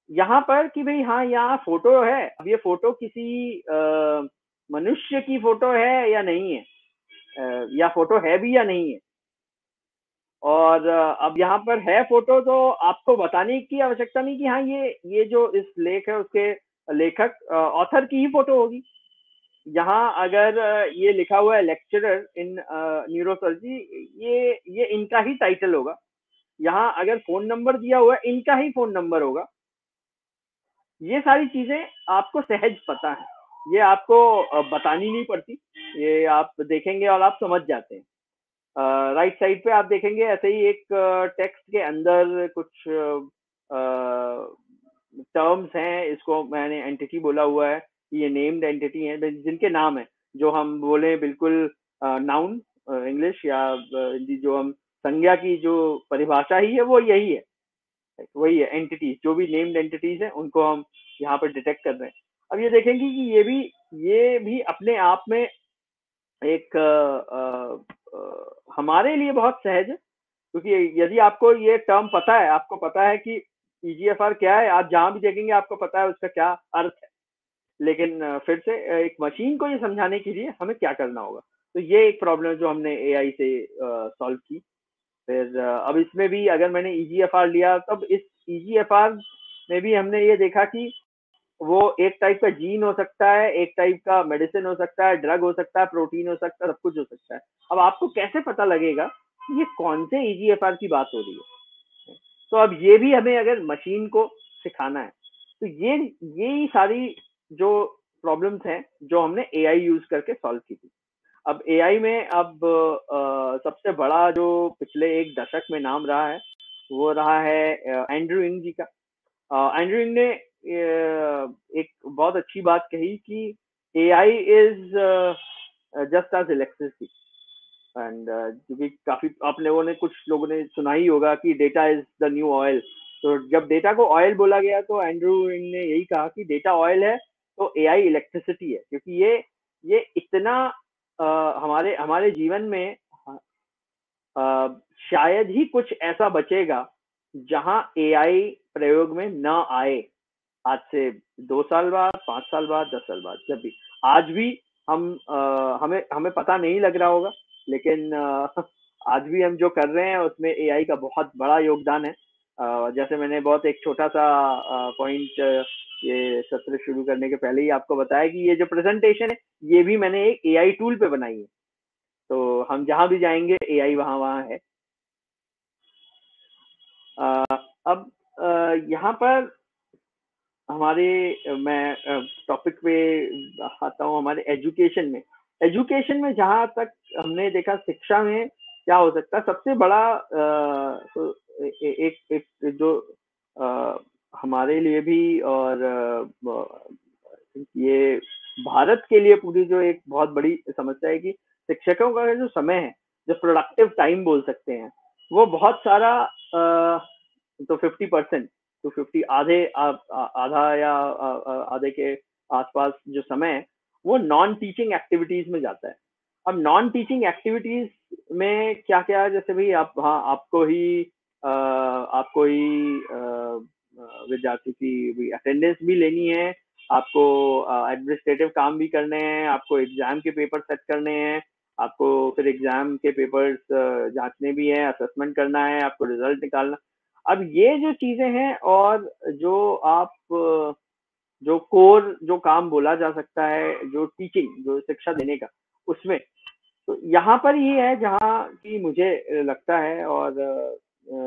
यहाँ पर कि भाई हाँ यहाँ फोटो है, अब ये फोटो किसी मनुष्य की फोटो है या नहीं है, या फोटो है भी या नहीं है। और अब यहाँ पर है फोटो, तो आपको बताने की आवश्यकता नहीं कि हाँ ये जो इस लेख है उसके लेखक ऑथर की ही फोटो होगी। यहाँ अगर ये लिखा हुआ है लेक्चरर इन न्यूरोसर्जरी, ये इनका ही टाइटल होगा। यहाँ अगर फोन नंबर दिया हुआ है, इनका ही फोन नंबर होगा। ये सारी चीजें आपको सहज पता है, ये आपको बतानी नहीं पड़ती, ये आप देखेंगे और आप समझ जाते हैं। राइट साइड पे आप देखेंगे ऐसे ही एक टेक्स्ट के अंदर कुछ टर्म्स हैं, इसको मैंने एंटिटी बोला हुआ है, ये नेम्ड एंटिटी हैं जिनके नाम है, जो हम बोले बिल्कुल नाउन इंग्लिश या हिंदी, जो हम संज्ञा की जो परिभाषा ही है वो यही है, वही है। एंटिटीज जो भी नेम्ड एंटिटीज हैं उनको हम यहाँ पर डिटेक्ट कर रहे हैं। अब ये देखेंगे कि ये भी अपने आप में एक हमारे लिए बहुत सहज है, क्योंकि यदि आपको ये टर्म पता है, आपको पता है कि EGFR क्या है, आप जहां भी देखेंगे आपको पता है उसका क्या अर्थ है। लेकिन फिर से एक मशीन को ये समझाने के लिए हमें क्या करना होगा, तो ये एक प्रॉब्लम जो हमने AI से सॉल्व की। फिर अब इसमें भी अगर मैंने EGFR लिया, तब इस EGFR में भी हमने ये देखा कि वो एक टाइप का जीन हो सकता है, एक टाइप का मेडिसिन हो सकता है, ड्रग हो सकता है, प्रोटीन हो सकता है, सब कुछ हो सकता है। अब आपको कैसे पता लगेगा कि ये कौन से EGFR की बात हो रही है? तो अब ये भी हमें अगर मशीन को सिखाना है, तो ये सारी जो प्रॉब्लम्स हैं जो हमने AI यूज करके सॉल्व की थी। अब AI में अब सबसे बड़ा जो पिछले एक दशक में नाम रहा है, वो रहा है एंड्रयू इंग जी का। एंड्रयू इंग ने एक बहुत अच्छी बात कही कि AI is just as electricity, and क्योंकि काफी आप लोगों ने, कुछ लोगों ने सुना ही होगा कि data is the new oil. तो जब डेटा को ऑयल बोला गया तो एंड्रयू इंग ने यही कहा कि डेटा ऑयल है तो AI इलेक्ट्रिसिटी है, क्योंकि ये इतना हमारे जीवन में शायद ही कुछ ऐसा बचेगा जहां AI प्रयोग में न आए। आज से 2 साल बाद, 5 साल बाद, 10 साल बाद, जब भी, आज भी हमें पता नहीं लग रहा होगा, लेकिन आज भी हम जो कर रहे हैं उसमें AI का बहुत बड़ा योगदान है। जैसे मैंने बहुत एक छोटा सा पॉइंट ये सत्र शुरू करने के पहले ही आपको बताया कि ये जो प्रेजेंटेशन है ये भी मैंने एक AI टूल पे बनाई है, तो हम जहां भी जाएंगे AI वहां है। अब यहाँ पर मैं टॉपिक पे आता हूँ, हमारे एजुकेशन में जहां तक हमने देखा शिक्षा में क्या हो सकता है, सबसे बड़ा तो एक जो हमारे लिए भी और ये भारत के लिए पूरी जो एक बहुत बड़ी समस्या है कि शिक्षकों का जो समय है, जो प्रोडक्टिव टाइम बोल सकते हैं, वो बहुत सारा तो 50% तो 50 आधा या आधे के आसपास जो समय है वो नॉन टीचिंग एक्टिविटीज में जाता है। अब नॉन टीचिंग एक्टिविटीज में क्या क्या, जैसे भाई आपको ही विद्यार्थियों की भी अटेंडेंस भी लेनी है, आपको एडमिनिस्ट्रेटिव काम भी करने हैं, आपको एग्जाम के पेपर सेट करने हैं, आपको फिर एग्जाम के पेपर्स जांचने भी हैं, असेसमेंट करना है, आपको रिजल्ट निकालना। अब ये जो चीजें हैं और जो आप जो कोर जो काम बोला जा सकता है, जो टीचिंग, जो शिक्षा देने का, उसमें तो यहाँ पर ये है जहाँ की मुझे लगता है, और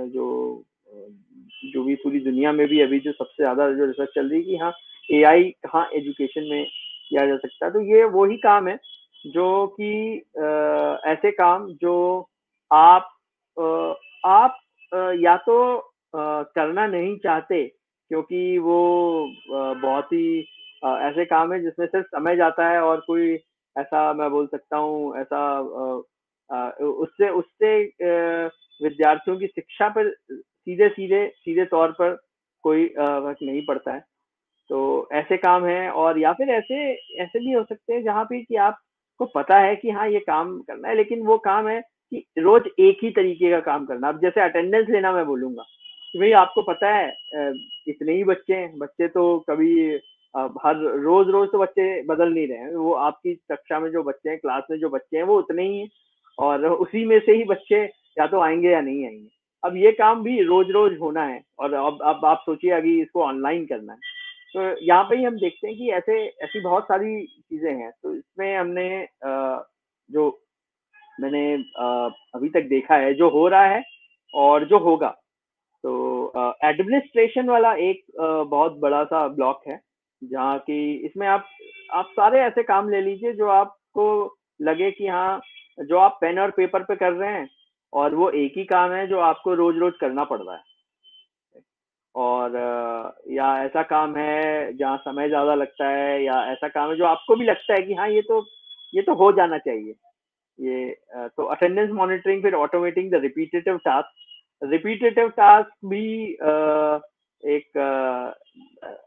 जो भी पूरी दुनिया में भी अभी जो सबसे ज्यादा जो रिसर्च चल रही है कि हाँ एआई कहाँ एजुकेशन में किया जा सकता है, तो ये वही काम है जो कि ऐसे काम जो आप या तो करना नहीं चाहते क्योंकि वो बहुत ही ऐसे काम है जिसमें सिर्फ समय जाता है, और कोई ऐसा मैं बोल सकता हूँ ऐसा उससे उससे विद्यार्थियों की शिक्षा पर सीधे तौर पर कोई फर्क नहीं पड़ता है। तो ऐसे काम हैं, और या फिर ऐसे ऐसे भी हो सकते हैं जहाँ पे कि आपको पता है कि हाँ ये काम करना है, लेकिन वो काम है कि रोज एक ही तरीके का काम करना। अब जैसे अटेंडेंस लेना मैं बोलूंगा कि भाई आपको पता है इतने ही बच्चे तो कभी हर रोज रोज तो बच्चे बदल नहीं रहे हैं, वो आपकी कक्षा में जो बच्चे हैं, क्लास में जो बच्चे हैं वो उतने ही हैं, और उसी में से ही बच्चे या तो आएंगे या नहीं आएंगे। अब ये काम भी रोज रोज होना है, और अब आप सोचिए अभी इसको ऑनलाइन करना है, तो यहाँ पे ही हम देखते हैं कि ऐसी बहुत सारी चीजें हैं। तो इसमें हमने जो मैंने अभी तक देखा है, जो हो रहा है और जो होगा, तो एडमिनिस्ट्रेशन वाला एक बहुत बड़ा सा ब्लॉक है, जहाँ की इसमें आप सारे ऐसे काम ले लीजिए जो आपको लगे कि हाँ जो आप पेन और पेपर पे कर रहे हैं, और वो एक ही काम है जो आपको रोज रोज करना पड़ रहा है, और या ऐसा काम है जहाँ समय ज्यादा लगता है, या ऐसा काम है जो आपको भी लगता है कि हाँ ये तो हो जाना चाहिए। ये तो अटेंडेंस मॉनिटरिंग, फिर ऑटोमेटिंग द रिपीटेटिव टास्क भी एक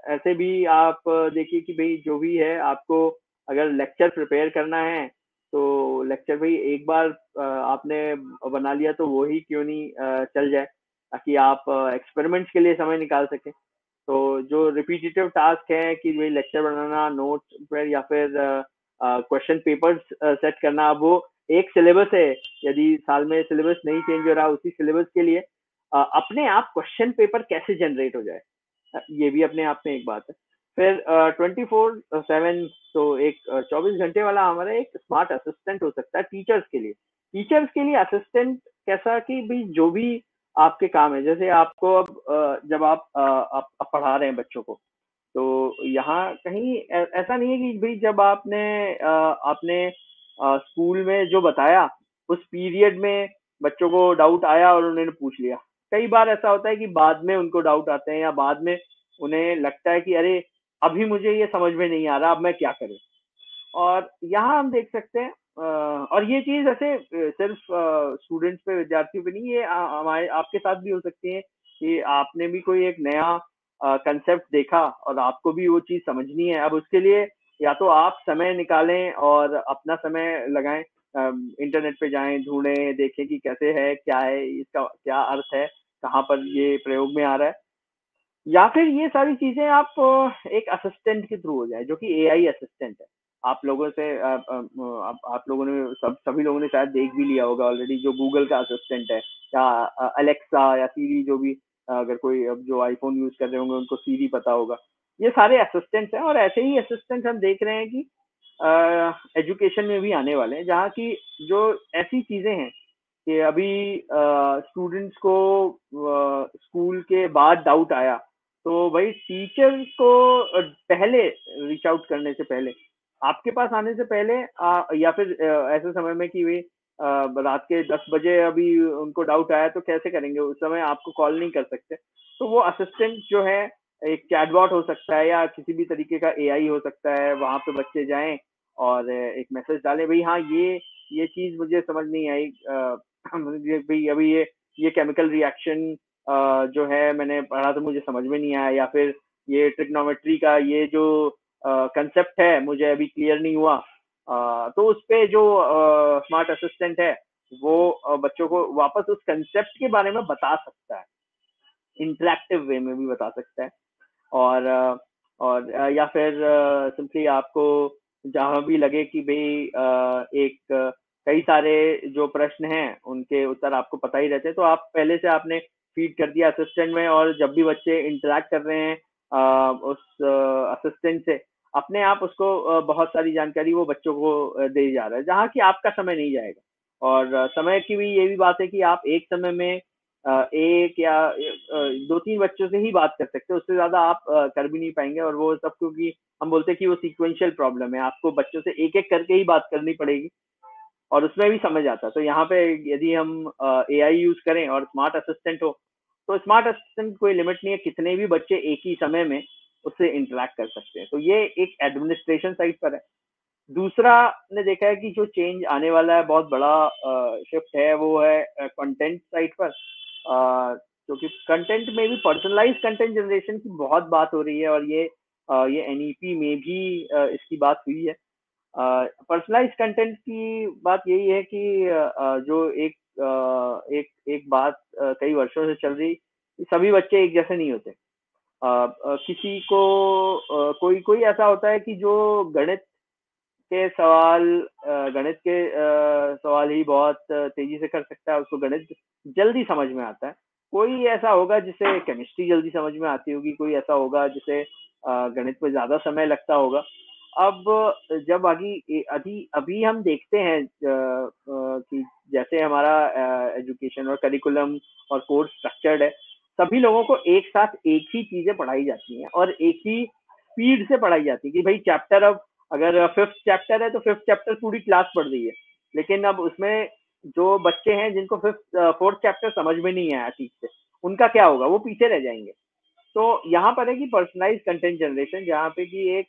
ऐसे भी आप देखिए कि भाई जो भी है, आपको अगर लेक्चर प्रिपेयर करना है तो लेक्चर भाई एक बार आपने बना लिया तो वो ही क्यों नहीं चल जाए, ताकि आप एक्सपेरिमेंट्स के लिए समय निकाल सकें। तो जो रिपीटेटिव टास्क है कि भाई लेक्चर बनाना, नोट्स पर, या फिर क्वेश्चन पेपर्स सेट करना, अब वो एक सिलेबस है, यदि साल में सिलेबस नहीं चेंज हो रहा, उसी सिलेबस के लिए अपने आप क्वेश्चन पेपर कैसे जनरेट हो जाए, ये भी अपने आप में एक बात है। फिर 24/7, तो एक 24 घंटे वाला हमारा एक स्मार्ट असिस्टेंट हो सकता है टीचर्स के लिए असिस्टेंट कैसा कि भाई जो भी आपके काम है, जैसे आपको अब जब आप पढ़ा रहे हैं बच्चों को, तो यहाँ कहीं ऐसा नहीं है कि भाई जब आपने स्कूल में जो बताया उस पीरियड में बच्चों को डाउट आया और उन्होंने पूछ लिया। कई बार ऐसा होता है कि बाद में उनको डाउट आते हैं, या बाद में उन्हें लगता है कि अरे अभी मुझे ये समझ में नहीं आ रहा, अब मैं क्या करूं। और यहाँ हम देख सकते हैं और ये चीज ऐसे सिर्फ स्टूडेंट्स पे, विद्यार्थियों पे नहीं, ये हमारे आपके साथ भी हो सकती है कि आपने भी कोई एक नया कंसेप्ट देखा और आपको भी वो चीज समझनी है। अब उसके लिए या तो आप समय निकालें और अपना समय लगाएं, इंटरनेट पे जाएं, ढूंढें, देखें कि कैसे है, क्या है इसका, क्या अर्थ है, कहाँ पर ये प्रयोग में आ रहा है, या फिर ये सारी चीजें आप एक असिस्टेंट के थ्रू हो जाए जो कि एआई असिस्टेंट है। आप लोगों से आप लोगों ने सभी लोगों ने शायद देख भी लिया होगा ऑलरेडी, जो गूगल का असिस्टेंट है, या अलेक्सा या सीरी, जो भी अगर कोई अब जो आईफोन यूज कर रहे होंगे उनको सीरी पता होगा। ये सारे असिस्टेंट्स हैं, और ऐसे ही असिस्टेंट हम देख रहे हैं कि एजुकेशन में भी आने वाले हैं, जहाँ की जो ऐसी चीजें हैं कि अभी स्टूडेंट्स को स्कूल के बाद डाउट आया तो भाई टीचर को पहले रीच आउट करने से पहले, आपके पास आने से पहले, या फिर ऐसे समय में कि वे रात के 10 बजे अभी उनको डाउट आया तो कैसे करेंगे, उस समय आपको कॉल नहीं कर सकते। तो वो असिस्टेंट जो है एक चैटबॉट हो सकता है, या किसी भी तरीके का एआई हो सकता है, वहां पे बच्चे जाएं और एक मैसेज डालें, भाई हाँ ये चीज मुझे समझ नहीं आई, भाई अभी ये केमिकल रिएक्शन जो है मैंने पढ़ा तो मुझे समझ में नहीं आया, या फिर ये ट्रिग्नोमेट्री का ये जो कंसेप्ट है मुझे अभी क्लियर नहीं हुआ। तो उस पे जो स्मार्ट असिस्टेंट है वो बच्चों को वापस उस कंसेप्ट के बारे में बता सकता है, इंटरेक्टिव वे में भी बता सकता है। और या फिर सिंपली आपको जहाँ भी लगे कि भाई कई सारे जो प्रश्न हैं उनके उत्तर आपको पता ही रहते हैं, तो आप पहले से आपने फीड कर दिया असिस्टेंट में, और जब भी बच्चे इंटरेक्ट कर रहे हैं उस असिस्टेंट से, अपने आप उसको बहुत सारी जानकारी वो बच्चों को दे जा रहा है, जहाँ की आपका समय नहीं जाएगा। और समय की भी ये भी बात है कि आप एक समय में एक या 2-3 बच्चों से ही बात कर सकते हैं, उससे ज्यादा आप कर भी नहीं पाएंगे। और वो सब क्योंकि हम बोलते हैं कि वो सीक्वेंशियल प्रॉब्लम है, आपको बच्चों से एक एक करके ही बात करनी पड़ेगी, और उसमें भी समझ आता है। तो यहाँ पे यदि हम AI यूज करें और स्मार्ट असिस्टेंट हो, तो स्मार्ट असिस्टेंट कोई लिमिट नहीं है, कितने भी बच्चे एक ही समय में उससे इंटरेक्ट कर सकते हैं। तो ये एक एडमिनिस्ट्रेशन साइड पर है। दूसरा ने देखा है कि जो चेंज आने वाला है, बहुत बड़ा शिफ्ट है, वो है कंटेंट साइड पर, क्योंकि कंटेंट में भी पर्सनलाइज कंटेंट जनरेशन की बहुत बात हो रही है, और ये NEP में भी इसकी बात हुई है। पर्सनलाइज कंटेंट की बात यही है कि जो एक बात कई वर्षों से चल रही, सभी बच्चे एक जैसे नहीं होते। किसी को कोई कोई ऐसा होता है कि जो गणित के सवाल ही बहुत तेजी से कर सकता है, उसको गणित जल्दी समझ में आता है। कोई ऐसा होगा जिसे केमिस्ट्री जल्दी समझ में आती होगी, कोई ऐसा होगा जिसे गणित में ज्यादा समय लगता होगा। अब जब अभी हम देखते हैं कि जैसे हमारा एजुकेशन और करिकुलम और कोर्स स्ट्रक्चर्ड है, सभी लोगों को एक साथ एक ही चीजें पढ़ाई जाती हैं और एक ही स्पीड से पढ़ाई जाती है कि भाई चैप्टर, अब अगर 5th चैप्टर है तो 5th चैप्टर पूरी क्लास पढ़ रही है, लेकिन अब उसमें जो बच्चे हैं जिनको 4th चैप्टर समझ में नहीं आया ठीक से, उनका क्या होगा, वो पीछे रह जाएंगे। तो यहाँ पर है कि पर्सनलाइज कंटेंट जनरेशन, जहाँ पे कि एक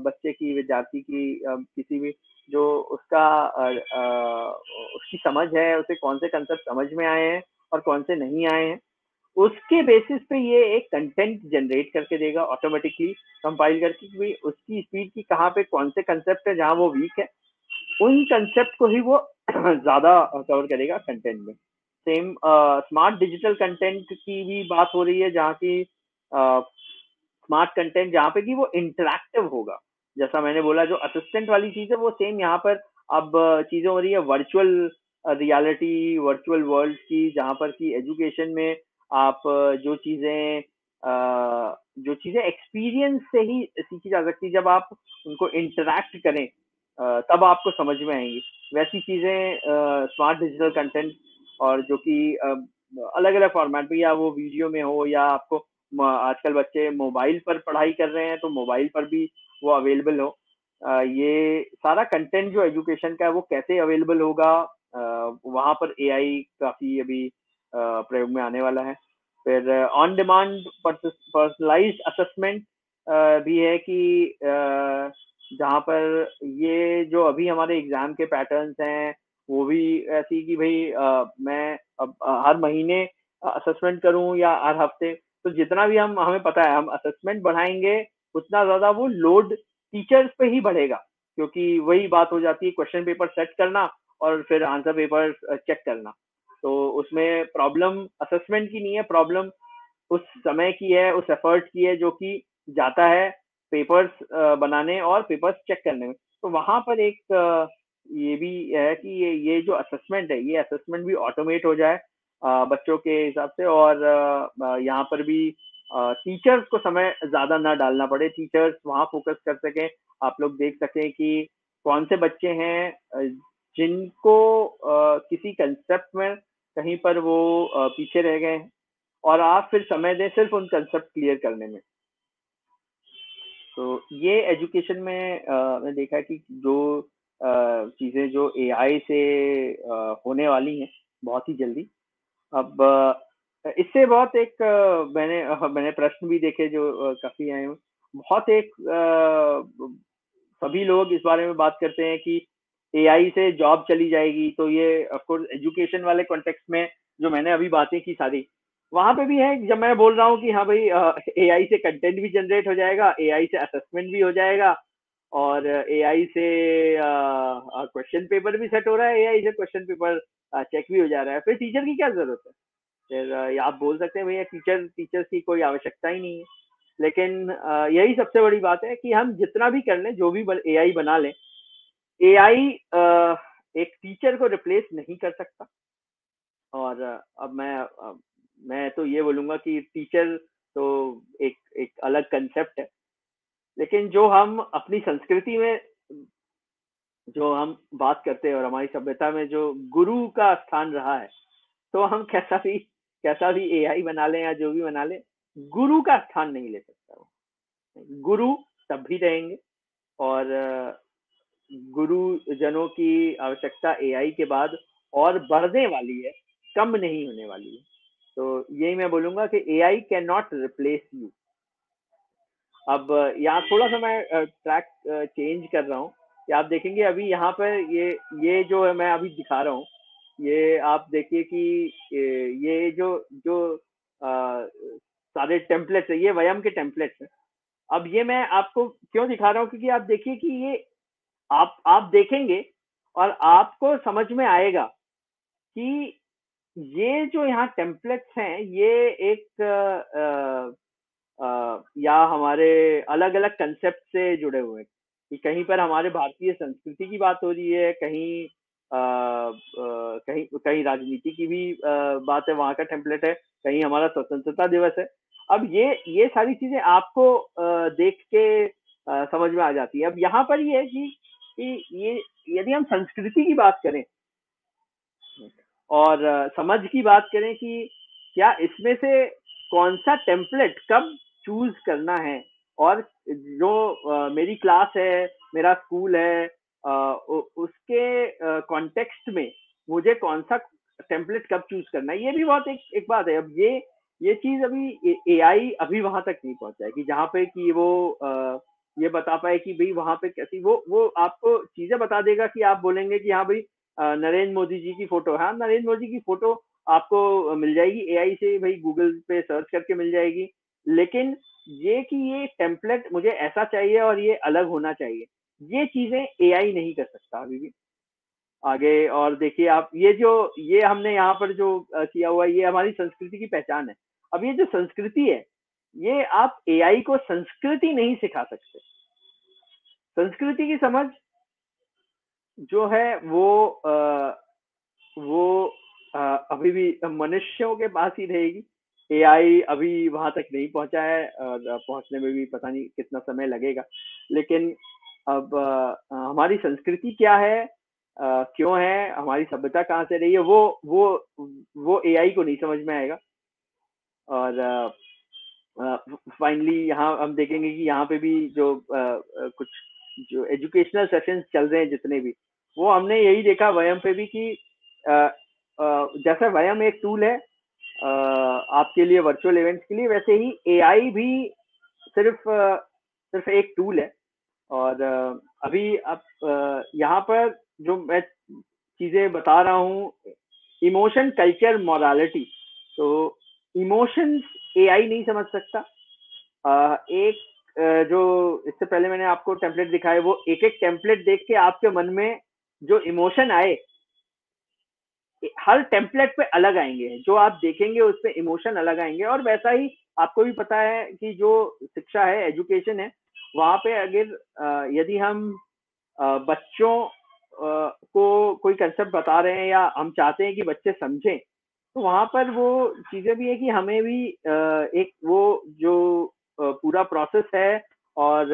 बच्चे की, विद्यार्थी की, किसी भी जो उसकी समझ है, उसे कौन से कंसेप्ट समझ में आए हैं और कौन से नहीं आए हैं, उसके बेसिस पे ये एक कंटेंट जनरेट करके देगा ऑटोमेटिकली, कंपाइल करके कि भाई उसकी स्पीड की कहाँ पे कौन से कंसेप्ट है जहाँ वो वीक है, उन कंसेप्ट को ही वो ज्यादा कवर करेगा कंटेंट में। सेम स्मार्ट डिजिटल कंटेंट की भी बात हो रही है, जहाँ की स्मार्ट कंटेंट जहाँ पे कि वो इंटरैक्टिव होगा। जैसा मैंने बोला, जो असिस्टेंट वाली चीज है वो सेम यहाँ पर अब चीजें हो रही है वर्चुअल रियलिटी, वर्चुअल वर्ल्ड की, जहाँ पर कि एजुकेशन में आप जो चीजें एक्सपीरियंस से ही सीखी जा सकती, जब आप उनको इंटरैक्ट करें तब आपको समझ में आएंगी। वैसी चीजें स्मार्ट डिजिटल कंटेंट, और जो कि अलग अलग फॉर्मेट में, या वो वीडियो में हो, या आपको आजकल बच्चे मोबाइल पर पढ़ाई कर रहे हैं तो मोबाइल पर भी वो अवेलेबल हो। ये सारा कंटेंट जो एजुकेशन का है वो कैसे अवेलेबल होगा, वहां पर AI काफी अभी प्रयोग में आने वाला है। फिर ऑन डिमांड पर्सनलाइज्ड असेसमेंट भी है कि जहाँ पर ये जो अभी हमारे एग्जाम के पैटर्न्स हैं वो भी ऐसी कि भाई मैं अब हर महीने असेसमेंट करूं या हर हफ्ते, तो जितना भी हमें पता है हम असेसमेंट बढ़ाएंगे, उतना ज्यादा वो लोड टीचर्स पे ही बढ़ेगा, क्योंकि वही बात हो जाती है, क्वेश्चन पेपर सेट करना और फिर आंसर पेपर चेक करना। तो उसमें प्रॉब्लम असेसमेंट की नहीं है, प्रॉब्लम उस समय की है, उस एफर्ट की है जो कि जाता है पेपर्स बनाने और पेपर्स चेक करने में। तो वहां पर एक ये भी है कि ये जो असेसमेंट है, ये असेसमेंट भी ऑटोमेट हो जाए बच्चों के हिसाब से, और यहाँ पर भी टीचर्स को समय ज्यादा ना डालना पड़े, टीचर्स वहाँ फोकस कर सकें। आप लोग देख सकें कि कौन से बच्चे हैं जिनको किसी कंसेप्ट में कहीं पर वो पीछे रह गए हैं, और आप फिर समय दें सिर्फ उन कंसेप्ट क्लियर करने में। तो ये एजुकेशन में मैंने देखा है कि जो चीजें जो AI से होने वाली हैं बहुत ही जल्दी। अब इससे बहुत एक मैंने प्रश्न भी देखे जो काफी आए हैं, बहुत एक सभी लोग इस बारे में बात करते हैं कि AI से जॉब चली जाएगी। तो ये ऑफ कोर्स एजुकेशन वाले कॉन्टेक्स्ट में जो मैंने अभी बातें की सारी, वहां पे भी है जब मैं बोल रहा हूँ कि हाँ भाई AI से कंटेंट भी जनरेट हो जाएगा, AI से असेसमेंट भी हो जाएगा, और AI से क्वेश्चन पेपर भी सेट हो रहा है, AI से क्वेश्चन पेपर चेक भी हो जा रहा है, फिर टीचर की क्या जरूरत है? फिर आप बोल सकते हैं भैया टीचर्स की कोई आवश्यकता ही नहीं है। लेकिन यही सबसे बड़ी बात है कि हम जितना भी कर लें, जो भी एआई बना लें, एआई एक टीचर को रिप्लेस नहीं कर सकता। और अब मैं तो ये बोलूंगा कि टीचर तो एक अलग कंसेप्ट है, लेकिन जो हम अपनी संस्कृति में जो हम बात करते हैं और हमारी सभ्यता में जो गुरु का स्थान रहा है, तो हम कैसा भी एआई बना लें या जो भी बना लें, गुरु का स्थान नहीं ले सकता वो। गुरु तब भी रहेंगे, और गुरुजनों की आवश्यकता एआई के बाद और बढ़ने वाली है, कम नहीं होने वाली है। तो यही मैं बोलूंगा कि AI can not replace you. अब यहाँ थोड़ा सा मैं ट्रैक चेंज कर रहा हूँ कि आप देखेंगे अभी यहाँ पर ये जो है मैं अभी दिखा रहा हूँ, ये आप देखिए कि ये जो जो सारे टेम्पलेट्स है, ये वयम के टेम्पलेट्स हैं। अब ये मैं आपको क्यों दिखा रहा हूँ, क्योंकि आप देखिए कि ये आप देखेंगे और आपको समझ में आएगा कि ये जो यहाँ टेम्पलेट्स हैं, ये एक या हमारे अलग अलग कंसेप्ट से जुड़े हुए हैं कि कहीं पर हमारे भारतीय संस्कृति की बात हो रही है, कहीं कहीं राजनीति की भी बात है, वहां का टेम्पलेट है, कहीं हमारा स्वतंत्रता दिवस है। अब ये सारी चीजें आपको देख के समझ में आ जाती है। अब यहाँ पर ये है कि ये यदि हम संस्कृति की बात करें और समझ की बात करें कि क्या इसमें से कौन सा टेम्पलेट कब चूज करना है, और जो मेरी क्लास है, मेरा स्कूल है, उसके कॉन्टेक्स्ट में मुझे कौन सा टेम्पलेट कब चूज करना है, ये भी बहुत एक बात है। अब ये चीज अभी एआई अभी वहां तक नहीं पहुंचा है कि जहाँ पे कि वो ये बता पाए कि भाई वहां पे कैसी वो आपको चीजें बता देगा कि आप बोलेंगे कि हाँ भाई नरेंद्र मोदी जी की फोटो, हाँ नरेंद्र मोदी की फोटो आपको मिल जाएगी एआई से, भाई गूगल पे सर्च करके मिल जाएगी। लेकिन ये कि ये टेम्पलेट मुझे ऐसा चाहिए और ये अलग होना चाहिए, ये चीजें एआई नहीं कर सकता अभी भी आगे। और देखिए आप ये हमने यहाँ पर जो किया हुआ है, ये हमारी संस्कृति की पहचान है। अब ये जो संस्कृति है, ये आप एआई को संस्कृति नहीं सिखा सकते। संस्कृति की समझ जो है वो अभी भी मनुष्यों के पास ही रहेगी। एआई अभी वहां तक नहीं पहुंचा है और पहुंचने में भी पता नहीं कितना समय लगेगा। लेकिन अब हमारी संस्कृति क्या है, क्यों है, हमारी सभ्यता कहाँ से रही है, वो एआई को नहीं समझ में आएगा। और फाइनली यहाँ हम देखेंगे कि यहाँ पे भी जो कुछ जो एजुकेशनल सेशंस चल रहे हैं जितने भी, वो हमने यही देखा वयम पे भी कि जैसा वयम एक टूल है आपके लिए वर्चुअल इवेंट्स के लिए, वैसे ही एआई भी सिर्फ एक टूल है। और अभी अब यहाँ पर जो मैं चीजें बता रहा हूँ, इमोशन, कल्चर, मोरालिटी, तो इमोशंस एआई नहीं समझ सकता। जो इससे पहले मैंने आपको टेम्पलेट दिखाया, वो एक टेम्पलेट देख के आपके मन में जो इमोशन आए, हर टेम्पलेट पे अलग आएंगे, जो आप देखेंगे उस पे इमोशन अलग आएंगे। और वैसा ही आपको भी पता है कि जो शिक्षा है, एजुकेशन है, वहां पे अगर यदि हम बच्चों को कोई कंसेप्ट बता रहे हैं या हम चाहते हैं कि बच्चे समझें, तो वहां पर वो चीजें भी है कि हमें भी एक वो जो पूरा प्रोसेस है और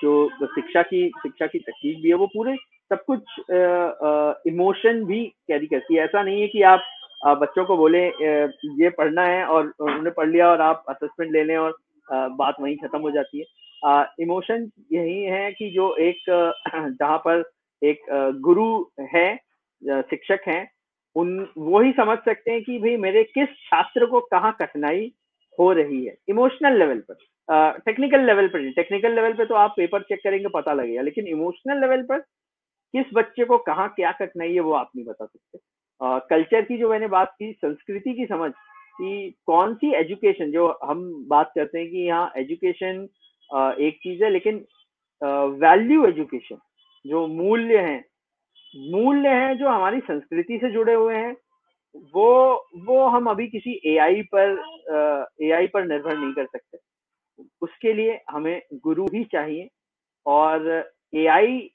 जो शिक्षा की तकनीक भी है, वो पूरे सब कुछ इमोशन भी कैरी करती है। ऐसा नहीं है कि आप बच्चों को बोले ये पढ़ना है और उन्होंने पढ़ लिया और आप असेसमेंट ले लें और बात वहीं खत्म हो जाती है। इमोशन यही है कि जो एक जहाँ पर एक गुरु है, शिक्षक हैं, वो ही समझ सकते हैं कि भाई मेरे किस छात्र को कहाँ कठिनाई हो रही है इमोशनल लेवल पर। टेक्निकल लेवल पे तो आप पेपर चेक करेंगे पता लगेगा, लेकिन इमोशनल लेवल पर किस बच्चे को कहाँ क्या कठिनाई है वो आप नहीं बता सकते। कल्चर की जो मैंने बात की, संस्कृति की समझ कि कौन सी एजुकेशन, जो हम बात करते हैं कि यहाँ एजुकेशन एक चीज है, लेकिन वैल्यू एजुकेशन, जो मूल्य हैं जो हमारी संस्कृति से जुड़े हुए हैं, वो हम अभी किसी एआई पर निर्भर नहीं कर सकते। उसके लिए हमें गुरु ही चाहिए, और एआई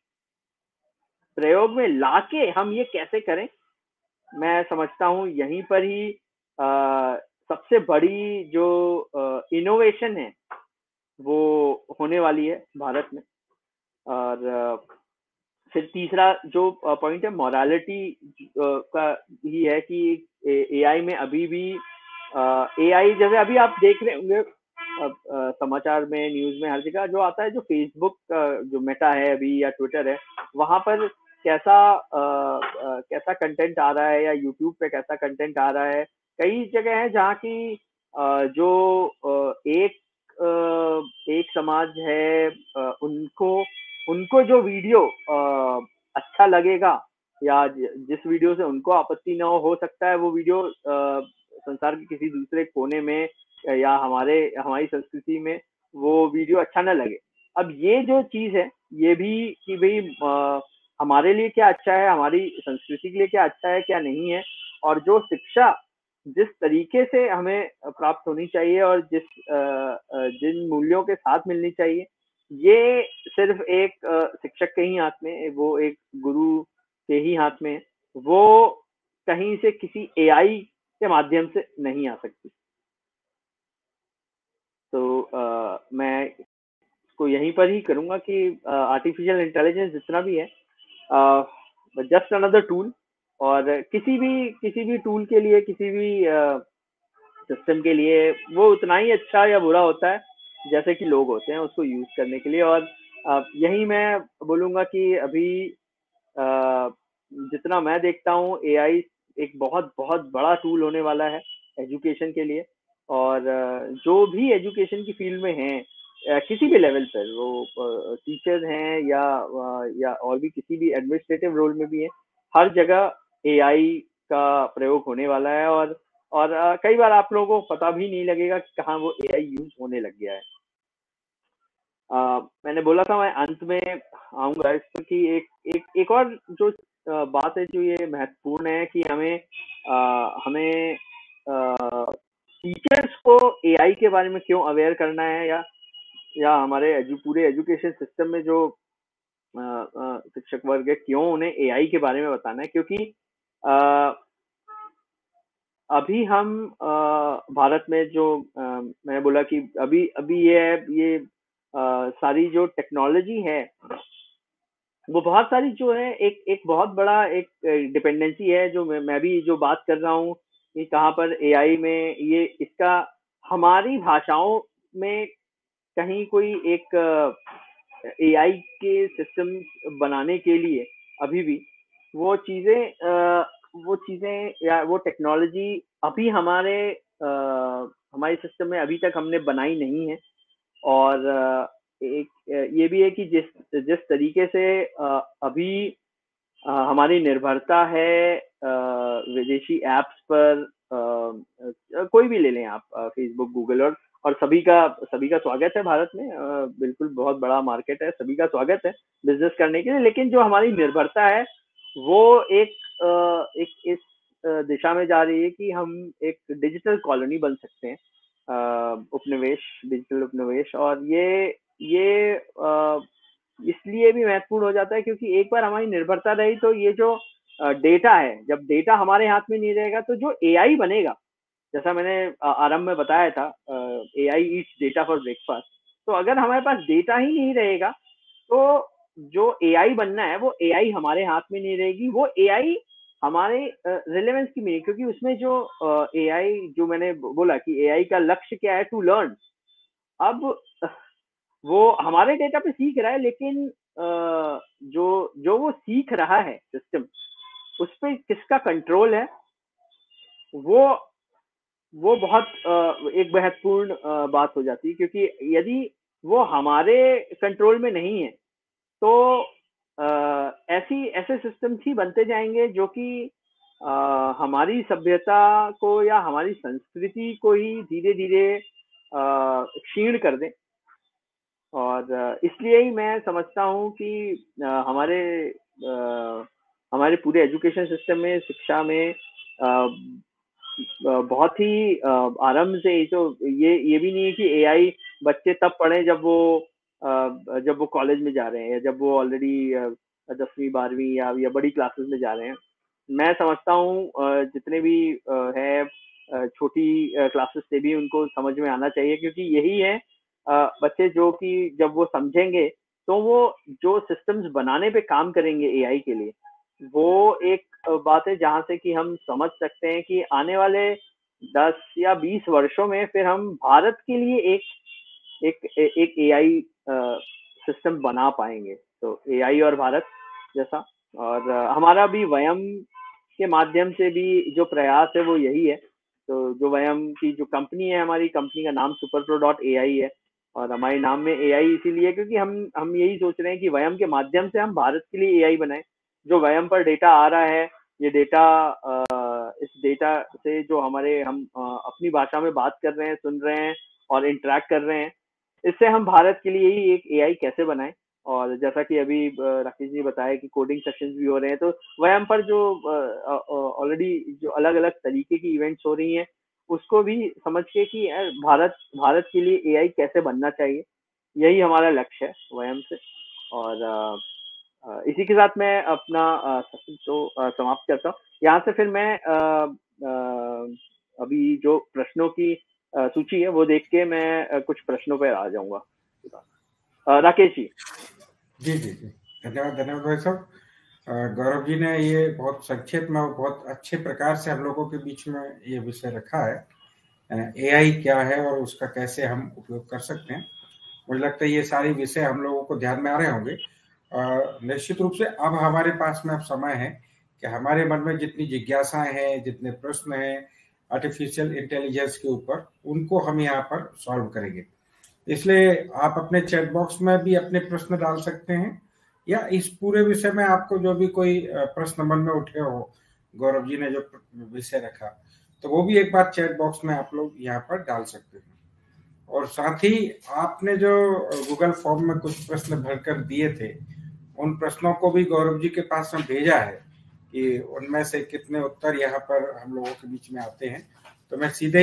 प्रयोग में लाके हम ये कैसे करें, मैं समझता हूँ यहीं पर ही सबसे बड़ी जो इनोवेशन है वो होने वाली है भारत में। और फिर तीसरा जो पॉइंट है मोरालिटी का ही है कि एआई में अभी भी एआई जैसे अभी आप देख रहे होंगे समाचार में, न्यूज में, हर जगह जो आता है, जो फेसबुक जो मेटा है अभी या ट्विटर है, वहां पर कैसा कंटेंट आ रहा है, या यूट्यूब पे कैसा कंटेंट आ रहा है। कई जगह है जहाँ की जो एक समाज है, उनको जो वीडियो अच्छा लगेगा, या जिस वीडियो से उनको आपत्ति ना हो सकता है वो वीडियो संसार के किसी दूसरे कोने में या हमारी संस्कृति में वो वीडियो अच्छा ना लगे। अब ये जो चीज है, ये भी कि भाई हमारे लिए क्या अच्छा है, हमारी संस्कृति के लिए क्या अच्छा है, क्या नहीं है, और जो शिक्षा जिस तरीके से हमें प्राप्त होनी चाहिए और जिन मूल्यों के साथ मिलनी चाहिए, ये सिर्फ एक शिक्षक के ही हाथ में, वो एक गुरु के ही हाथ में है। वो कहीं से किसी एआई के माध्यम से नहीं आ सकती। तो मैं इसको यहीं पर ही करूंगा कि आर्टिफिशियल इंटेलिजेंस जितना भी है जस्ट अनदर टूल, और किसी भी टूल के लिए, किसी भी सिस्टम के लिए वो उतना ही अच्छा या बुरा होता है जैसे कि लोग होते हैं उसको यूज करने के लिए। और यही मैं बोलूंगा कि अभी जितना मैं देखता हूँ एआई एक बहुत बहुत बड़ा टूल होने वाला है एजुकेशन के लिए। और जो भी एजुकेशन की फील्ड में हैं, किसी भी लेवल पर, वो टीचर्स हैं या और भी किसी भी एडमिनिस्ट्रेटिव रोल में भी हैं, हर जगह एआई का प्रयोग होने वाला है। और कई बार आप लोगों को पता भी नहीं लगेगा कि कहाँ वो एआई यूज होने लग गया है। मैंने बोला था मैं अंत में आऊंगा इस पर कि एक और जो बात है जो ये महत्वपूर्ण है कि हमें टीचर्स को एआई के बारे में क्यों अवेयर करना है, या हमारे पूरे एजुकेशन सिस्टम में जो शिक्षक वर्ग है क्यों उन्हें एआई के बारे में बताना है। क्योंकि अभी हम भारत में जो मैंने बोला कि अभी ये सारी जो टेक्नोलॉजी है वो बहुत सारी जो है एक बहुत बड़ा एक डिपेंडेंसी है, जो मैं भी जो बात कर रहा हूँ कि कहाँ पर एआई में ये इसका हमारी भाषाओं में कहीं कोई एक एआई के सिस्टम बनाने के लिए अभी भी वो चीजें या वो टेक्नोलॉजी अभी हमारे सिस्टम में अभी तक हमने बनाई नहीं है। और एक ये भी है कि जिस तरीके से अभी हमारी निर्भरता है विदेशी एप्स पर, कोई भी ले लें आप, फेसबुक, गूगल, और सभी का स्वागत है भारत में। बिल्कुल बहुत बड़ा मार्केट है, सभी का स्वागत है बिजनेस करने के लिए। लेकिन जो हमारी निर्भरता है वो एक इस दिशा में जा रही है कि हम एक डिजिटल कॉलोनी बन सकते हैं, डिजिटल उपनिवेश। और ये इसलिए भी महत्वपूर्ण हो जाता है क्योंकि एक बार हमारी निर्भरता रही तो ये जो डेटा है, जब डेटा हमारे हाथ में नहीं रहेगा तो जो एआई बनेगा, जैसा मैंने आरंभ में बताया था, AI Yeats data for breakfast. तो अगर हमारे पास डेटा ही नहीं रहेगा तो जो एआई बनना है वो एआई हमारे हाथ में नहीं रहेगी, वो एआई हमारे रिलेवेंस की नहीं, क्योंकि उसमें जो एआई, जो मैंने बोला कि एआई का लक्ष्य क्या है, टू लर्न। अब वो हमारे डेटा पे सीख रहा है, लेकिन जो वो सीख रहा है सिस्टम, उस पर किसका कंट्रोल है, वो बहुत एक महत्वपूर्ण बात हो जाती है। क्योंकि यदि वो हमारे कंट्रोल में नहीं है तो ऐसे सिस्टम्स ही बनते जाएंगे जो कि हमारी सभ्यता को या हमारी संस्कृति को ही धीरे धीरे क्षीण कर दें। और इसलिए ही मैं समझता हूँ कि हमारे पूरे एजुकेशन सिस्टम में, शिक्षा में बहुत ही आरंभ से ही, तो ये भी नहीं है कि एआई बच्चे तब पढ़े जब वो कॉलेज में जा रहे हैं या जब वो ऑलरेडी 10वीं 12वीं या बड़ी क्लासेस में जा रहे हैं। मैं समझता हूँ जितने भी है छोटी क्लासेस से भी उनको समझ में आना चाहिए, क्योंकि यही है बच्चे जो कि जब वो समझेंगे तो वो जो सिस्टम्स बनाने पे काम करेंगे एआई के लिए, वो एक बात है जहाँ से कि हम समझ सकते हैं कि आने वाले 10 या 20 वर्षों में फिर हम भारत के लिए एक एआई सिस्टम बना पाएंगे। तो एआई और भारत जैसा, और हमारा भी वयम के माध्यम से भी जो प्रयास है वो यही है। तो जो वयम की जो कंपनी है, हमारी कंपनी का नाम superpro.ai है, और हमारे नाम में एआई इसीलिए क्योंकि हम यही सोच रहे हैं कि वयम के माध्यम से हम भारत के लिए एआई बनाएं। जो वयम पर डेटा आ रहा है, ये डेटा इस डेटा से जो हम अपनी भाषा में बात कर रहे हैं, सुन रहे हैं और इंटरेक्ट कर रहे हैं, इससे हम भारत के लिए ही एक एआई कैसे बनाएं। और जैसा कि अभी राकेश जी बताया कि कोडिंग सेशंस भी हो रहे हैं, तो वयम पर जो ऑलरेडी जो अलग अलग तरीके की इवेंट्स हो रही हैं, उसको भी समझ के कि भारत के लिए एआई कैसे बनना चाहिए, यही हमारा लक्ष्य है वयम से। और इसी के साथ मैं अपना सेशन तो समाप्त करता हूँ। यहाँ से फिर मैं अभी जो प्रश्नों की सूची है वो देख के मैं कुछ प्रश्नों पर आ जाऊंगा। राकेश जी। जी जी जी, धन्यवाद भाई साहब। गौरव जी ने ये बहुत संक्षेप में और बहुत अच्छे प्रकार से हम लोगों के बीच में ये विषय रखा है, एआई क्या है और उसका कैसे हम उपयोग कर सकते हैं। मुझे लगता है ये सारे विषय हम लोगों को ध्यान में आ रहे होंगे। निश्चित रूप से अब हमारे पास में अब समय है कि हमारे मन में जितनी जिज्ञासाएं हैं, जितने प्रश्न हैं आर्टिफिशियल इंटेलिजेंस के ऊपर, उनको हम यहाँ पर सॉल्व करेंगे। इसलिए आप अपने चैट बॉक्स में भी अपने प्रश्न डाल सकते हैं, या इस पूरे विषय में आपको जो भी कोई प्रश्न मन में उठे हो, गौरव जी ने जो विषय रखा, तो वो भी एक बार चैट बॉक्स में आप लोग यहाँ पर डाल सकते हैं। और साथ ही आपने जो गूगल फॉर्म में कुछ प्रश्न भरकर दिए थे, उन प्रश्नों को भी गौरव जी के पास में भेजा है कि उनमें से कितने उत्तर यहाँ पर हम लोगों के बीच में आते हैं। तो मैं सीधे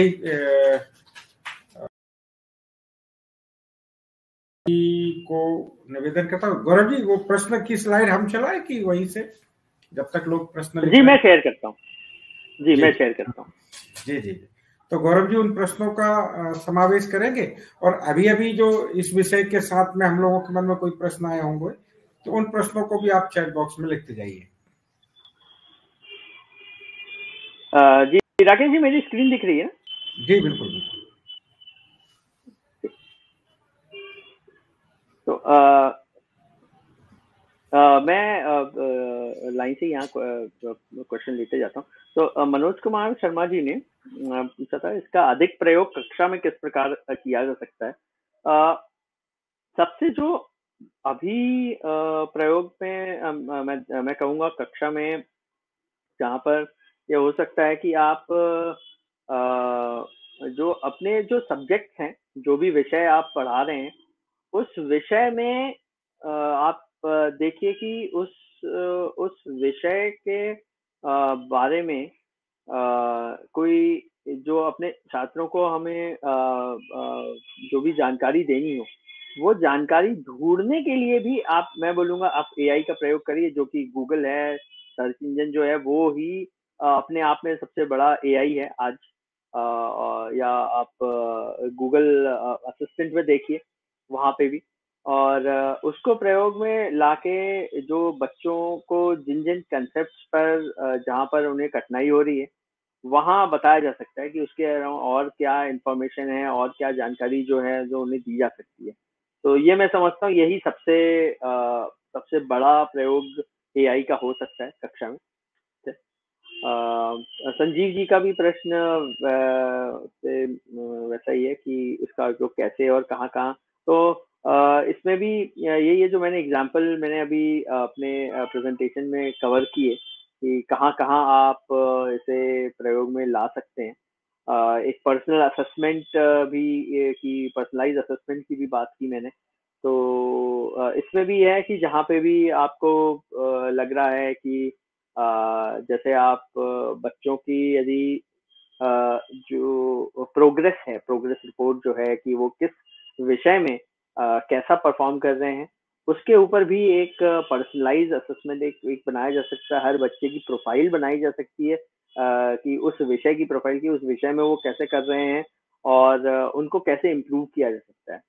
ही को निवेदन करता हूँ। गौरव जी, वो प्रश्न की स्लाइड हम चलाए कि वहीं से जब तक लोग प्रश्न जी मैं शेयर करता हूँ। मैं शेयर करता हूँ। जी जी। तो गौरव जी उन प्रश्नों का समावेश करेंगे, और अभी अभी जो इस विषय के साथ में हम लोगों के मन में कोई प्रश्न आए होंगे तो उन प्रश्नों को भी आप चैट बॉक्स में लिखते जाइए। जी राकेश जी, मेरी स्क्रीन दिख रही है? जी बिल्कुल बिल्कुल। तो मैं लाइन से यहाँ क्वेश्चन लेते जाता हूँ। तो मनोज कुमार शर्मा जी ने पूछा था, इसका अधिक प्रयोग कक्षा में किस प्रकार किया जा सकता है? सबसे जो अभी प्रयोग में मैं कहूँगा कक्षा में जहाँ पर ये हो सकता है कि आप जो अपने जो सब्जेक्ट हैं, जो भी विषय आप पढ़ा रहे हैं, उस विषय में आप देखिए कि उस विषय के बारे में कोई जो अपने छात्रों को हमें जो भी जानकारी देनी हो, वो जानकारी ढूंढने के लिए भी मैं बोलूँगा आप एआई का प्रयोग करिए। जो कि गूगल है, सर्च इंजन जो है वो ही अपने आप में सबसे बड़ा एआई है आज। या आप गूगल असिस्टेंट में देखिए, वहाँ पे भी, और उसको प्रयोग में लाके जो बच्चों को जिन जिन कंसेप्ट पर जहाँ पर उन्हें कठिनाई हो रही है, वहाँ बताया जा सकता है कि उसके अलावा और क्या इंफॉर्मेशन है और क्या जानकारी जो है जो उन्हें दी जा सकती है। तो ये मैं समझता हूँ यही सबसे बड़ा प्रयोग एआई का हो सकता है कक्षा में। संजीव जी का भी प्रश्न वैसा ही है कि उसका उपयोग कैसे और कहाँ कहाँ। तो इसमें भी यही है जो मैंने अभी अपने प्रेजेंटेशन में कवर किए कि कहाँ कहाँ आप इसे प्रयोग में ला सकते हैं। एक पर्सनल असेसमेंट की पर्सनलाइज असेसमेंट की भी बात की मैंने। तो इसमें भी है कि जहाँ पे भी आपको लग रहा है कि जैसे आप बच्चों की यदि जो प्रोग्रेस रिपोर्ट जो है कि वो किस विषय में कैसा परफॉर्म कर रहे हैं, उसके ऊपर भी एक पर्सनलाइज असेसमेंट एक बनाया जा सकता है। हर बच्चे की प्रोफाइल बनाई जा सकती है कि उस विषय की प्रोफाइल की उस विषय में वो कैसे कर रहे हैं और उनको कैसे इम्प्रूव किया जा सकता है।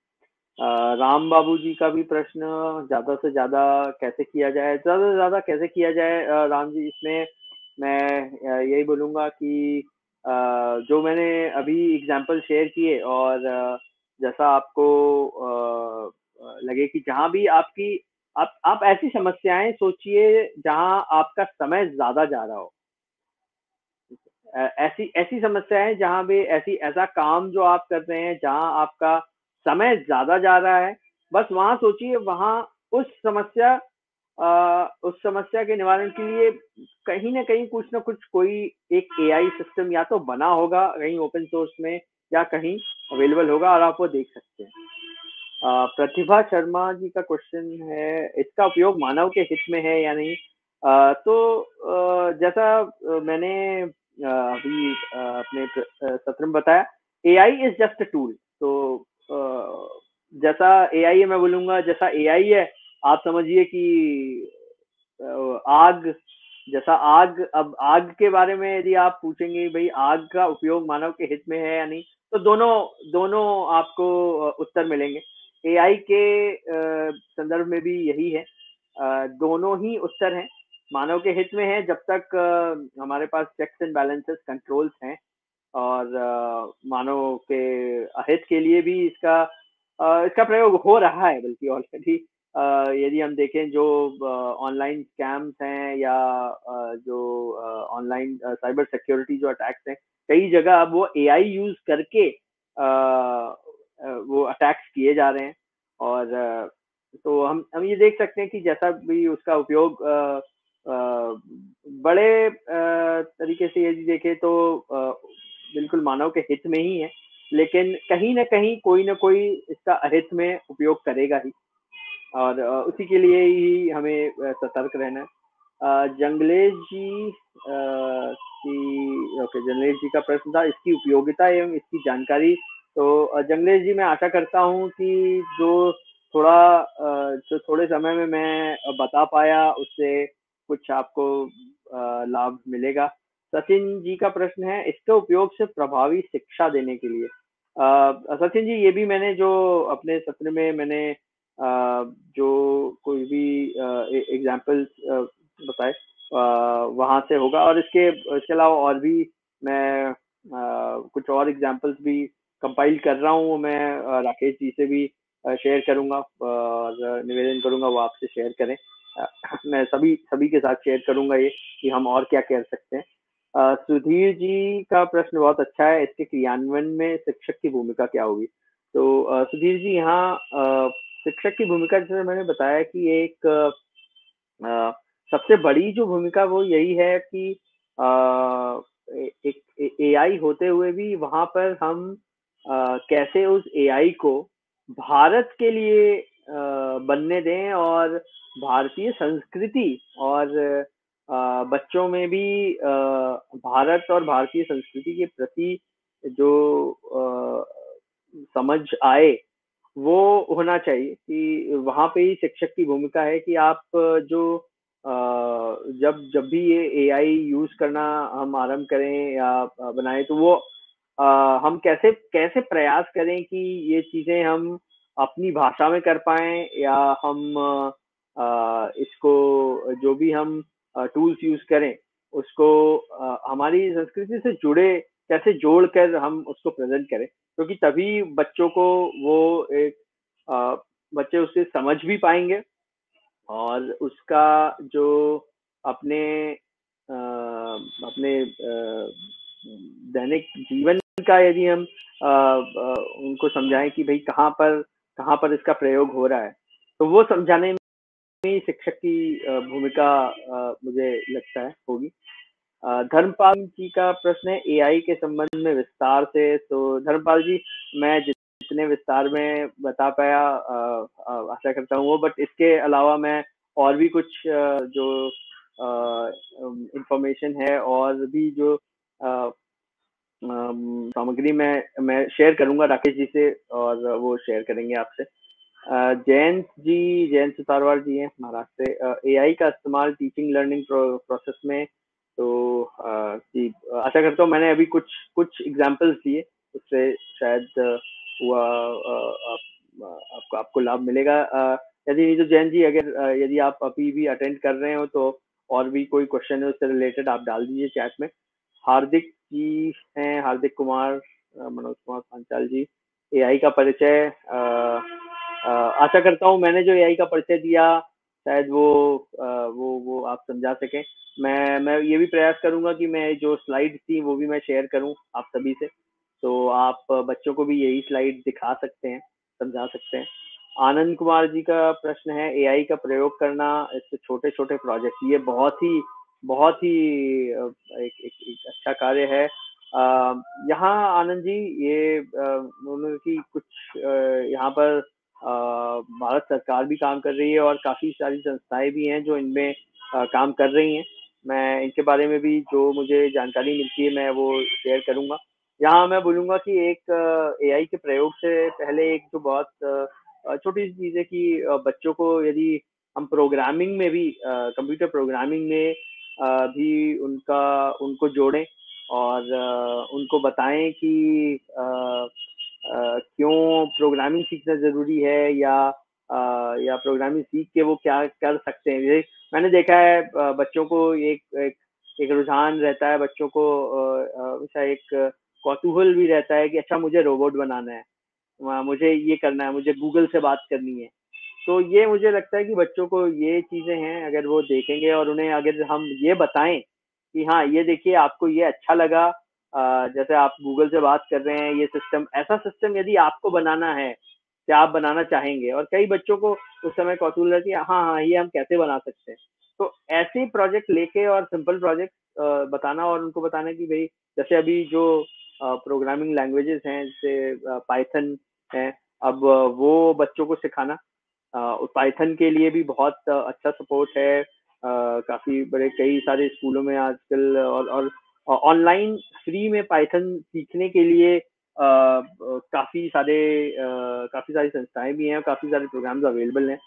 राम बाबू जी का भी प्रश्न, ज्यादा से ज्यादा कैसे किया जाए, ज्यादा से ज्यादा कैसे किया जाए राम जी, इसमें मैं यही बोलूंगा कि जो मैंने अभी एग्जांपल शेयर किए और जैसा आपको लगे कि जहां भी आपकी आप ऐसी समस्याएं सोचिए जहां आपका समय ज्यादा जा रहा हो। ऐसी ऐसी समस्याएं जहां भी ऐसा काम जो आप कर रहे हैं जहां आपका समय ज्यादा जा रहा है, बस वहां सोचिए, वहां उस समस्या के निवारण के लिए कहीं ना कहीं कुछ ना कुछ कोई एक एआई सिस्टम या तो बना होगा कहीं ओपन सोर्स में या कहीं अवेलेबल होगा और आप वो देख सकते हैं। प्रतिभा शर्मा जी का क्वेश्चन है, इसका उपयोग मानव के हित में है या नहीं? जैसा मैंने अभी अपने सत्र में बताया, AI is just a tool. तो जैसा एआई है, मैं बोलूंगा जैसा एआई है, आप समझिए कि आग जैसा अब आग के बारे में यदि आप पूछेंगे भाई आग का उपयोग मानव के हित में है या नहीं, तो दोनों आपको उत्तर मिलेंगे। एआई के संदर्भ में भी यही है, दोनों ही उत्तर हैं। मानव के हित में है जब तक हमारे पास चेक्स एंड बैलेंसेस कंट्रोल्स हैं, और मानव के अहित के लिए भी इसका प्रयोग हो रहा है, बल्कि ऑलरेडी यदि हम देखें जो ऑनलाइन स्कैम्स हैं या जो ऑनलाइन साइबर सिक्योरिटी जो अटैक्स हैं, कई जगह अब वो एआई यूज करके वो अटैक्स किए जा रहे हैं। और तो हम ये देख सकते हैं कि जैसा भी उसका उपयोग बड़े तरीके से यदि देखें तो बिल्कुल मानव के हित में ही है, लेकिन कहीं ना कहीं कोई ना कोई इसका अहित में उपयोग करेगा ही, और उसी के लिए ही हमें सतर्क रहना है। जंगलेश जी जंगलेश जी का प्रश्न था इसकी उपयोगिता एवं इसकी जानकारी। तो जंगलेश जी, मैं आशा करता हूँ कि जो थोड़े समय में मैं बता पाया उससे कुछ आपको लाभ मिलेगा। सचिन जी का प्रश्न है, इसके उपयोग से प्रभावी शिक्षा देने के लिए। सचिन जी, ये भी मैंने जो अपने सत्र में मैंने जो कोई भी एग्जाम्पल बताए वहां से होगा, और इसके अलावा और भी मैं कुछ और एग्जाम्पल्स भी कंपाइल कर रहा हूँ, मैं राकेश जी से भी शेयर करूंगा और निवेदन करूंगा वो आपसे शेयर करें। मैं सभी के साथ शेयर करूंगा ये कि हम और क्या कर सकते हैं। सुधीर जी का प्रश्न बहुत अच्छा है, इसके क्रियान्वयन में शिक्षक की भूमिका क्या होगी? तो सुधीर जी, यहाँ शिक्षक की भूमिका जैसे मैंने बताया कि एक सबसे बड़ी जो भूमिका वो यही है कि एक एआई होते हुए भी वहां पर हम कैसे उस एआई को भारत के लिए बनने दें, और भारतीय संस्कृति और बच्चों में भी भारत और भारतीय संस्कृति के प्रति जो समझ आए वो होना चाहिए। कि वहां पे ही शिक्षक की भूमिका है कि आप जो जब भी ये एआई यूज करना हम आरंभ करें या बनाएं, तो वो हम कैसे प्रयास करें कि ये चीजें हम अपनी भाषा में कर पाएं, या हम इसको जो भी हम टूल्स यूज करें उसको हमारी संस्कृति से जुड़े कैसे जोड़कर हम उसको प्रेजेंट करें, क्योंकि तभी बच्चों को वो एक बच्चे उससे समझ भी पाएंगे, और उसका जो अपने दैनिक जीवन का यदि हम उनको समझाएं कि भाई कहाँ पर इसका प्रयोग हो रहा है, तो वो समझाने में शिक्षक की भूमिका मुझे लगता है होगी। धर्मपाल जी का प्रश्न है एआई के संबंध में विस्तार से। तो धर्मपाल जी, मैं जितने विस्तार में बता पाया आशा करता हूँ वो, बट इसके अलावा मैं और भी कुछ जो इंफॉर्मेशन है और भी जो सामग्री मैं शेयर करूंगा राकेश जी से और वो शेयर करेंगे आपसे। जयंत सुतारवाल जी हैं महाराष्ट्र से। एआई का इस्तेमाल टीचिंग लर्निंग प्रोसेस में, तो आशा करता हूँ मैंने अभी कुछ एग्जांपल्स दिए, उससे शायद हुआ आपको लाभ मिलेगा। यदि नहीं तो जैन जी, अगर यदि आप अभी भी अटेंड कर रहे हो तो और भी कोई क्वेश्चन है उससे रिलेटेड आप डाल दीजिए चैट में। हार्दिक जी हैं, हार्दिक कुमार, मनोज कुमार पांचाल जी। एआई का परिचय, आशा करता हूँ मैंने जो एआई का परिचय दिया शायद वो आप समझा सकें। मैं ये भी प्रयास करूंगा कि मैं जो स्लाइड थी वो भी मैं शेयर करूं आप सभी से, तो आप बच्चों को भी यही स्लाइड दिखा सकते हैं, समझा सकते हैं। आनंद कुमार जी का प्रश्न है, एआई का प्रयोग करना इससे छोटे छोटे प्रोजेक्ट, ये बहुत ही एक अच्छा कार्य है। यहाँ आनंद जी ये उन्होंने की कुछ यहाँ पर भारत सरकार भी काम कर रही है और काफी सारी संस्थाएं भी हैं जो इनमें काम कर रही हैं। मैं इनके बारे में भी जो मुझे जानकारी मिलती है मैं वो शेयर करूंगा। यहाँ मैं बोलूंगा कि एक एआई के प्रयोग से पहले एक जो बहुत छोटी सी चीज है कि बच्चों को यदि हम प्रोग्रामिंग में भी कंप्यूटर प्रोग्रामिंग में भी उनको जोड़ें और उनको बताएं कि क्यों प्रोग्रामिंग सीखना जरूरी है या प्रोग्रामिंग सीख के वो क्या कर सकते हैं। मैंने देखा है बच्चों को एक रुझान रहता है, बच्चों को हमेशा एक कौतूहल भी रहता है कि अच्छा मुझे रोबोट बनाना है, मुझे ये करना है, मुझे गूगल से बात करनी है। तो ये मुझे लगता है कि बच्चों को ये चीजें हैं, अगर वो देखेंगे और उन्हें अगर हम ये बताएं कि हाँ ये देखिए आपको ये अच्छा लगा, जैसे आप गूगल से बात कर रहे हैं, ये सिस्टम, ऐसा सिस्टम यदि आपको बनाना है क्या आप बनाना चाहेंगे? और कई बच्चों को उस समय कौतूहल रहती है, हाँ ये हम कैसे बना सकते हैं। तो ऐसे प्रोजेक्ट लेके और सिंपल प्रोजेक्ट बताना और उनको बताना कि भाई जैसे अभी जो प्रोग्रामिंग लैंग्वेजेस हैं जैसे पाइथन है, अब वो बच्चों को सिखाना, पाइथन के लिए भी बहुत अच्छा सपोर्ट है। काफी बड़े कई सारे स्कूलों में आजकल और ऑनलाइन फ्री में पाइथन सीखने के लिए काफी सारी संस्थाएं भी हैं, काफी सारे प्रोग्राम्स अवेलेबल हैं।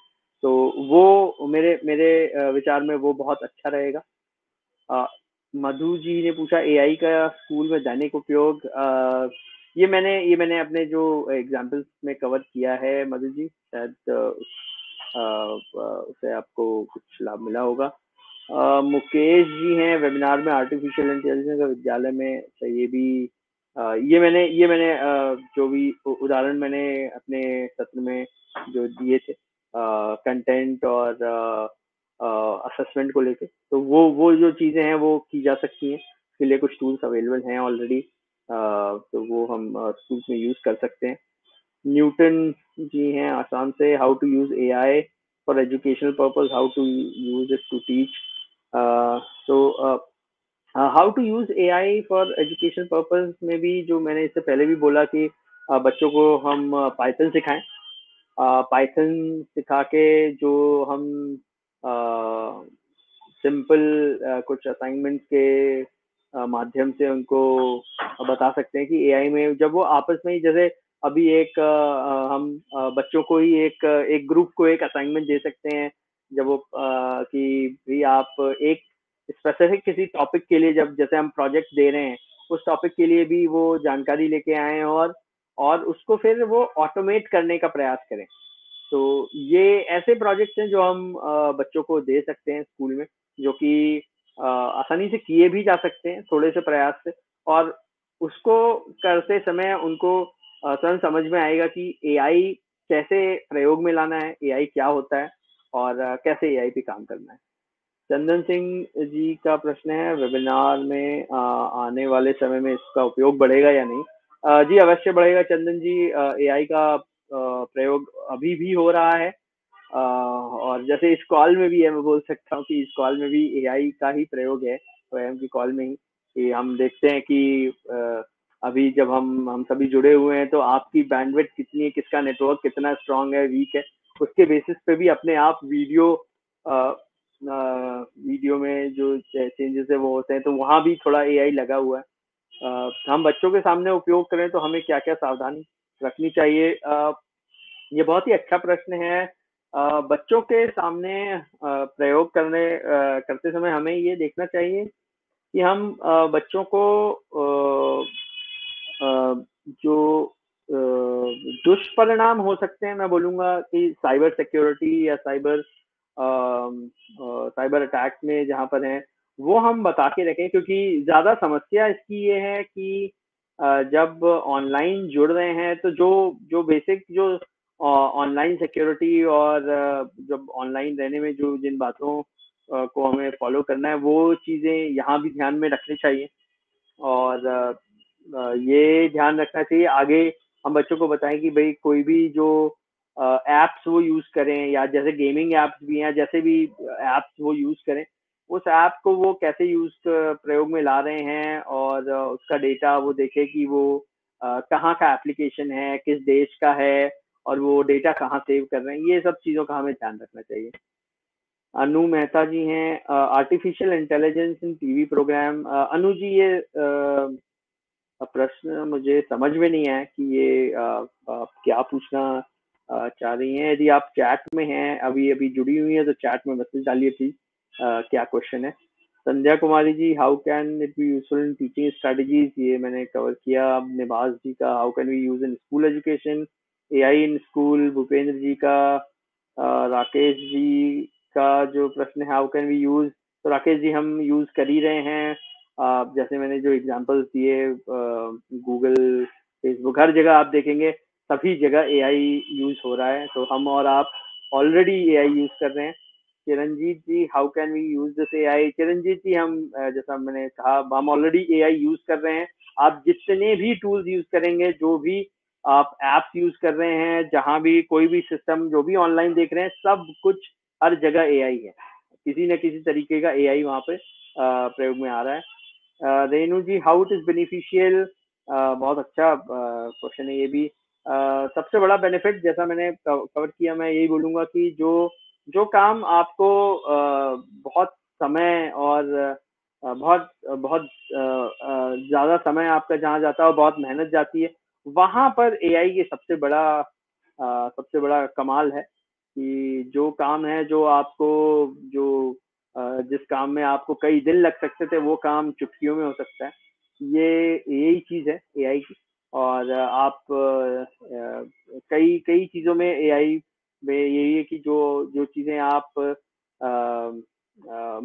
तो वो मेरे विचार में वो बहुत अच्छा रहेगा। मधु जी ने पूछा एआई का स्कूल में दैनिक उपयोग, ये मैंने अपने जो एग्जांपल्स में कवर किया है मधु जी, शायद उससे आपको कुछ लाभ मिला होगा। मुकेश जी हैं, वेबिनार में आर्टिफिशियल इंटेलिजेंस का विद्यालय में, अच्छा ये भी ये मैंने जो भी उदाहरण मैंने अपने सत्र में जो दिए थे कंटेंट और असेसमेंट को लेके, तो वो जो चीजें हैं वो की जा सकती हैं। इसके लिए कुछ टूल्स अवेलेबल हैं ऑलरेडी, तो वो हम स्कूल में यूज कर सकते हैं। न्यूटन जी हैं आसाम से, how to use AI for educational purpose, how to use it to teach. तो how to use AI for education purpose में भी जो मैंने इससे पहले भी बोला कि बच्चों को हम पाइथन सिखाएं, पाइथन सिखा के जो हम सिंपल कुछ असाइनमेंट के माध्यम से उनको बता सकते हैं कि एआई में जब वो आपस में ही, जैसे अभी एक हम बच्चों को ही एक ग्रुप को एक असाइनमेंट दे सकते हैं जब वो कि भी आप एक स्पेसिफिक किसी टॉपिक के लिए, जब जैसे हम प्रोजेक्ट दे रहे हैं उस टॉपिक के लिए भी वो जानकारी लेके आए और उसको फिर वो ऑटोमेट करने का प्रयास करें। तो ये ऐसे प्रोजेक्ट्स हैं जो हम बच्चों को दे सकते हैं स्कूल में, जो कि आसानी से किए भी जा सकते हैं थोड़े से प्रयास से, और उसको करते समय उनको स्वयं समझ में आएगा कि एआई कैसे प्रयोग में लाना है, एआई क्या होता है और कैसे एआई पे काम करना है। चंदन सिंह जी का प्रश्न है, वेबिनार में आने वाले समय में इसका उपयोग बढ़ेगा या नहीं? जी अवश्य बढ़ेगा चंदन जी, एआई का प्रयोग अभी भी हो रहा है, और जैसे इस कॉल में भी है, मैं बोल सकता हूँ कि इस कॉल में भी एआई का ही प्रयोग है स्वयं की कॉल में ही, कि हम देखते हैं कि अभी जब हम सभी जुड़े हुए हैं तो आपकी बैंडविड्थ कितनी है, किसका नेटवर्क कितना स्ट्रांग है, वीक है, उसके बेसिस पे भी अपने आप वीडियो वीडियो में जो चेंजेस है वो होते हैं, तो वहाँ भी थोड़ा एआई लगा हुआ है। हम बच्चों के सामने उपयोग करें तो हमें क्या क्या सावधानी रखनी चाहिए? ये बहुत ही अच्छा प्रश्न है। बच्चों के सामने प्रयोग करते समय हमें ये देखना चाहिए कि हम बच्चों को जो दुष्परिणाम हो सकते हैं, मैं बोलूँगा कि साइबर सिक्योरिटी या साइबर अटैक्स में जहाँ पर हैं, वो हम बता के रखें, क्योंकि ज़्यादा समस्या इसकी ये है कि जब ऑनलाइन जुड़ रहे हैं तो जो जो बेसिक जो ऑनलाइन सिक्योरिटी और जब ऑनलाइन रहने में जो जिन बातों को हमें फॉलो करना है, वो चीज़ें यहाँ भी ध्यान में रखनी चाहिए। और ये ध्यान रखना चाहिए आगे हम बच्चों को बताएं कि भाई कोई भी जो एप्स वो यूज करें, या जैसे गेमिंग एप्स भी हैं, जैसे भी एप्स वो यूज करें, उस ऐप को वो कैसे प्रयोग में ला रहे हैं, और उसका डेटा वो देखे कि वो कहाँ का एप्लीकेशन है, किस देश का है, और वो डेटा कहाँ सेव कर रहे हैं। ये सब चीज़ों का हमें ध्यान रखना चाहिए। अनु मेहता जी हैं, आर्टिफिशियल इंटेलिजेंस इन टीवी प्रोग्राम। अनु जी, ये प्रश्न मुझे समझ में नहीं आया कि ये आप क्या पूछना चाह रही हैं। यदि आप चैट में हैं, अभी अभी जुड़ी हुई हैं, तो चैट में मैसेज डालिए प्लीज, क्या क्वेश्चन है। Sandhya Kumari ji, how can it be useful in teaching strategies, ये मैंने कवर किया। निवास जी का, how can we use in school education AI in school. Bhupendra ji का, राकेश जी का जो प्रश्न है, हाउ कैन वी यूज, तो राकेश जी हम यूज कर ही रहे हैं। जैसे मैंने जो एग्जांपल्स दिए, गूगल, फेसबुक, हर जगह आप देखेंगे सभी जगह एआई यूज हो रहा है, तो हम और आप ऑलरेडी एआई यूज कर रहे हैं। Chiranjit ji, how can we use this AI. Chiranjit ji, हम जैसा मैंने कहा, हम ऑलरेडी एआई यूज कर रहे हैं। आप जितने भी टूल्स यूज करेंगे, जो भी आप एप्स यूज कर रहे हैं, जहां भी कोई भी सिस्टम जो भी ऑनलाइन देख रहे हैं, सब कुछ हर जगह एआई है। किसी न किसी तरीके का एआई वहां पे प्रयोग में आ रहा है। रेनू जी, हाउ इट इज बेनिफिशियल, बहुत अच्छा क्वेश्चन है ये भी। सबसे बड़ा बेनिफिट, जैसा मैंने कवर किया, मैं यही बोलूंगा कि जो जो काम आपको बहुत समय और बहुत बहुत ज्यादा समय आपका जहाँ जाता है और बहुत मेहनत जाती है, वहां पर एआई के सबसे बड़ा कमाल है कि जो काम है, जो आपको जो जिस काम में आपको कई दिन लग सकते थे, वो काम चुटकियों में हो सकता है। ये यही चीज है एआई की। और आप कई कई चीजों में एआई में यही है कि जो जो चीजें आप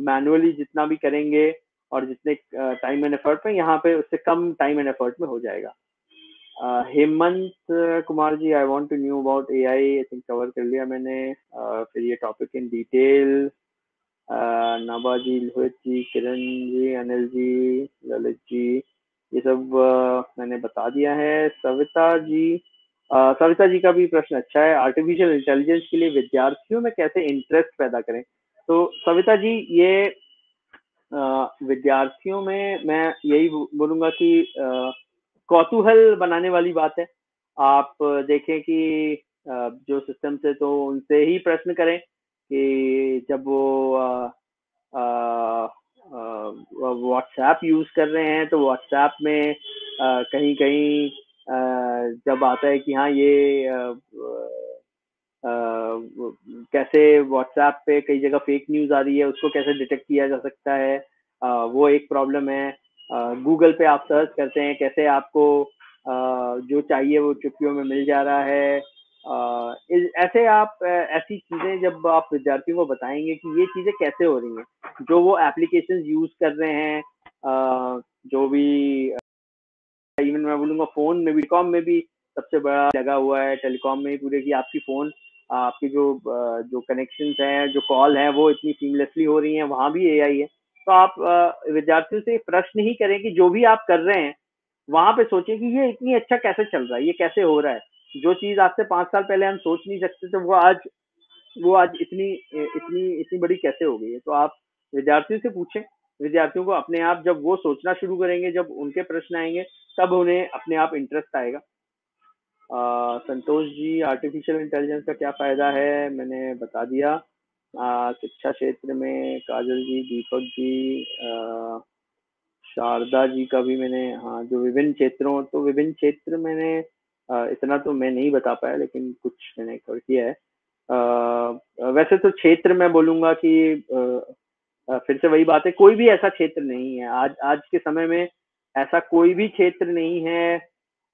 मैनुअली जितना भी करेंगे और जितने टाइम एंड एफर्ट में, यहाँ पे उससे कम टाइम एंड एफर्ट में हो जाएगा। Hemant Kumar ji, I want to know about AI, I think cover कर लिया मैंने। फिर ये topic in detail. Nabha ji, Lohit ji, Kiran ji, Anil ji, Lalit ji, ये सब मैंने बता दिया है। सविता जी का भी प्रश्न अच्छा है, आर्टिफिशियल इंटेलिजेंस के लिए विद्यार्थियों में कैसे इंटरेस्ट पैदा करें। तो सविता जी, ये विद्यार्थियों में मैं यही बोलूंगा कि कौतूहल बनाने वाली बात है। आप देखें कि जो सिस्टम से, तो उनसे ही प्रश्न करें कि जब वो व्हाट्सएप यूज कर रहे हैं, तो व्हाट्सएप में कहीं कहीं जब आता है कि हाँ ये कैसे व्हाट्सएप पे कई जगह फेक न्यूज आ रही है, उसको कैसे डिटेक्ट किया जा सकता है, वो एक प्रॉब्लम है। गूगल पे आप सर्च करते हैं, कैसे आपको जो चाहिए वो चुटकियों में मिल जा रहा है। ऐसे आप ऐसी चीजें जब आप विद्यार्थियों को बताएंगे कि ये चीजें कैसे हो रही हैं, जो वो एप्लीकेशंस यूज कर रहे हैं, जो भी, इवन मैं बोलूंगा फोन में भी, टेलीकॉम में भी सबसे बड़ा लगा हुआ है, टेलीकॉम में ही पूरे की आपकी फोन, आपकी जो जो कनेक्शंस हैं, जो कॉल है, वो इतनी सीमलेसली हो रही हैं, वहां भी एआई है। तो आप विद्यार्थियों से प्रश्न ही करें कि जो भी आप कर रहे हैं, वहां पे सोचें कि ये इतनी अच्छा कैसे चल रहा है, ये कैसे हो रहा है। जो चीज आज से 5 साल पहले हम सोच नहीं सकते थे, वो आज इतनी इतनी इतनी बड़ी कैसे हो गई है। तो आप विद्यार्थियों से पूछें। विद्यार्थियों को अपने आप जब वो सोचना शुरू करेंगे, जब उनके प्रश्न आएंगे, तब उन्हें अपने आप इंटरेस्ट आएगा। संतोष जी, आर्टिफिशियल इंटेलिजेंस का क्या फायदा है, मैंने बता दिया। शिक्षा क्षेत्र में काजल जी, दीपक जी, शारदा जी का भी मैंने, हाँ, जो विभिन्न क्षेत्र मैंने इतना तो मैं नहीं बता पाया, लेकिन कुछ मैंने कवर किया है। वैसे तो क्षेत्र मैं बोलूंगा कि फिर से वही बात है, कोई भी ऐसा क्षेत्र नहीं है आज आज के समय में, ऐसा कोई भी क्षेत्र नहीं है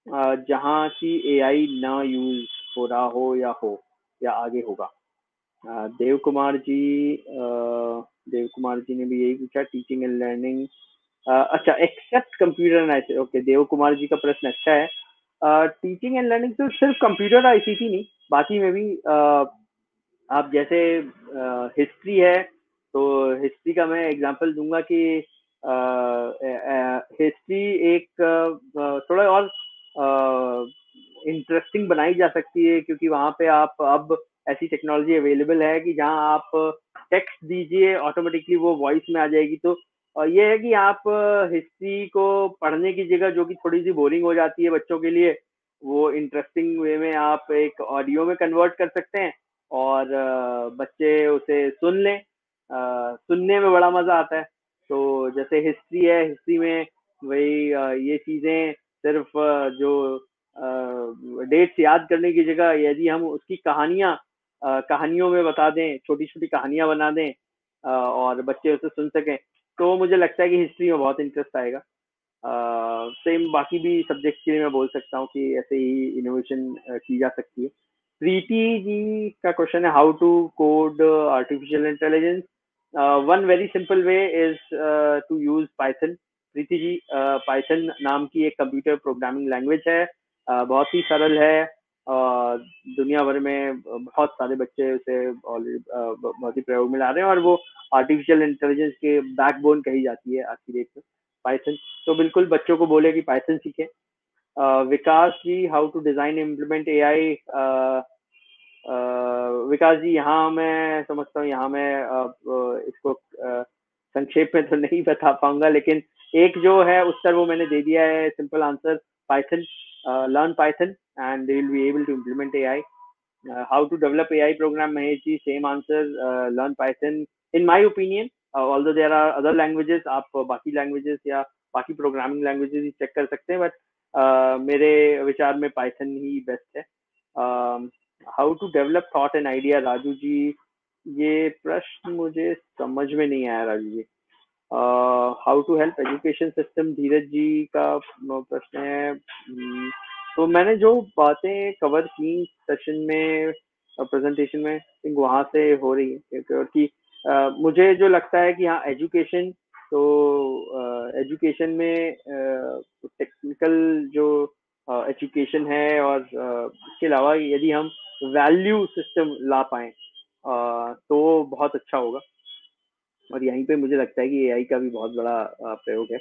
जहाँ की एआई ना यूज हो रहा हो या आगे होगा। देव कुमार जी ने भी यही पूछा, टीचिंग एंड लर्निंग, अच्छा, except computer and ICT. Okay, Dev Kumar ji का प्रश्न अच्छा है। टीचिंग एंड लर्निंग तो सिर्फ कंप्यूटर आईसीटी नहीं, बाकी में भी आप जैसे हिस्ट्री है, तो हिस्ट्री का मैं एग्जांपल दूंगा कि हिस्ट्री एक थोड़ा और इंटरेस्टिंग बनाई जा सकती है, क्योंकि वहां पे आप अब ऐसी टेक्नोलॉजी अवेलेबल है कि जहां आप टेक्स्ट दीजिए, ऑटोमेटिकली वो वॉइस में आ जाएगी। तो ये है कि आप हिस्ट्री को पढ़ने की जगह, जो कि थोड़ी सी बोरिंग हो जाती है बच्चों के लिए, वो इंटरेस्टिंग वे में आप एक ऑडियो में कन्वर्ट कर सकते हैं और बच्चे उसे सुन लें। सुनने में बड़ा मजा आता है। तो जैसे हिस्ट्री है, हिस्ट्री में वही ये चीजें सिर्फ जो डेट्स याद करने की जगह यदि हम उसकी कहानियों में बता दें, छोटी छोटी कहानियां बना दें और बच्चे उसे सुन सकें, तो मुझे लगता है कि हिस्ट्री में बहुत इंटरेस्ट आएगा। सेम बाकी भी सब्जेक्ट के लिए मैं बोल सकता हूँ कि ऐसे ही इनोवेशन की जा सकती है। प्रीति जी का क्वेश्चन है, how to code artificial intelligence. One very simple way is to use Python. Preeti ji, Python नाम की एक कंप्यूटर प्रोग्रामिंग लैंग्वेज है, बहुत ही सरल है। दुनिया भर में बहुत सारे बच्चे उसे ऑलरेडी बहुत ही प्रयोग में ला रहे हैं, और वो आर्टिफिशियल इंटेलिजेंस के बैकबोन कही जाती है आज की डेट में पाइथन। तो बिल्कुल बच्चों को बोले कि पाइथन सीखें। Vikas ji, how to design implement AI. Vikas ji, यहाँ मैं समझता हूँ, यहाँ मैं इसको संक्षेप में तो नहीं बता पाऊंगा, लेकिन एक जो है उत्तर वो मैंने दे दिया है, simple answer, Python. Learn Python and they will be able to implement AI. How to develop AI program, Mahesh ji, same answer, learn Python in my opinion. Although there are other languages, आप बाकी लैंग्वेजेस या बाकी programming languages ही check कर सकते हैं, but मेरे विचार में पाइथन ही बेस्ट है। How to develop thought and idea, Raju ji, ये प्रश्न मुझे समझ में नहीं आया Raju ji. How to help education system, Dheeraj ji का प्रश्न है। तो मैंने जो बातें कवर की सेशन में, प्रेजेंटेशन में, वहां से हो रही है, क्योंकि मुझे जो लगता है कि हाँ, एजुकेशन, तो एजुकेशन में टेक्निकल जो एजुकेशन है, और इसके अलावा यदि हम वैल्यू सिस्टम ला पाए तो बहुत अच्छा होगा। और यहीं पे मुझे लगता है कि एआई का भी बहुत बड़ा प्रयोग है।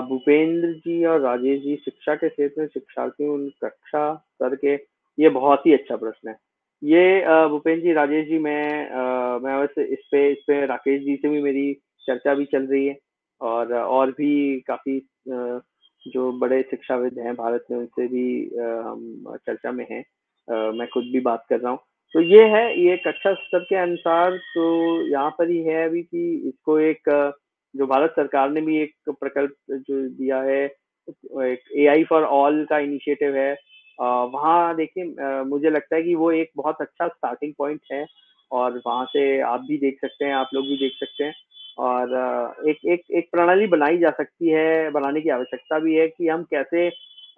भूपेंद्र जी और राजेश जी, शिक्षा के क्षेत्र में शिक्षार्थियों उन कक्षा स्तर के, ये बहुत ही अच्छा प्रश्न है ये। भूपेंद्र जी, राजेश जी, मैं वैसे इस पे राकेश जी से भी मेरी चर्चा भी चल रही है, और भी काफी जो बड़े शिक्षाविद हैं भारत में, उनसे भी हम चर्चा में हैं। मैं खुद भी बात कर रहा हूँ। तो ये कक्षा स्तर के अनुसार, तो यहाँ पर ही है अभी कि इसको एक जो भारत सरकार ने भी एक प्रकल्प जो दिया है, एक एआई फॉर ऑल का इनिशिएटिव है। वहाँ देखिए, मुझे लगता है कि वो एक बहुत अच्छा स्टार्टिंग पॉइंट है, और वहाँ से आप भी देख सकते हैं, आप लोग भी देख सकते हैं, और एक प्रणाली बनाई जा सकती है, बनाने की आवश्यकता भी है कि हम कैसे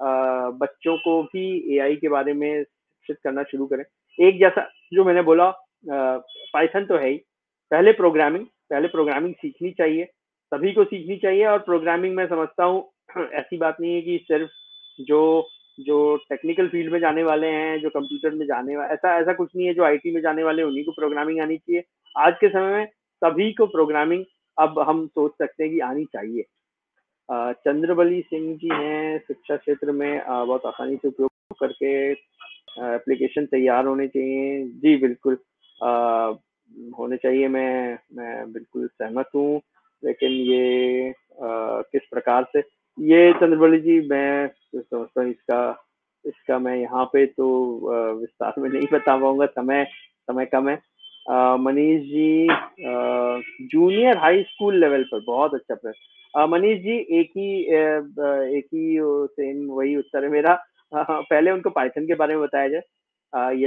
बच्चों को भी एआई के बारे में शिक्षित करना शुरू करें। एक जैसा जो मैंने बोला, पाइथन तो है ही, पहले प्रोग्रामिंग सीखनी चाहिए, सभी को सीखनी चाहिए। और प्रोग्रामिंग मैं समझता हूँ ऐसी बात नहीं है कि सिर्फ जो जो टेक्निकल फील्ड में जाने वाले हैं, जो कंप्यूटर में जाने वाले, ऐसा कुछ नहीं है। जो आईटी में जाने वाले उन्हीं को प्रोग्रामिंग आनी चाहिए। आज के समय में सभी को प्रोग्रामिंग अब हम सोच सकते हैं कि आनी चाहिए। चंद्रबली सिंह जी हैं, शिक्षा क्षेत्र में बहुत आसानी से उपयोग करके एप्लीकेशन तैयार होने चाहिए। जी बिल्कुल, होने चाहिए, मैं बिल्कुल सहमत हूँ, लेकिन ये किस प्रकार से, ये चंद्रबली जी, मैं समझता हूँ इसका मैं यहाँ पे तो विस्तार में नहीं बता पाऊंगा, समय कम है। Manish ji junior high school level पर, बहुत अच्छा प्रश्न। मनीष जी एक ही सेम वही उत्तर है मेरा। पहले उनको पाइथन के बारे में बताया जाए।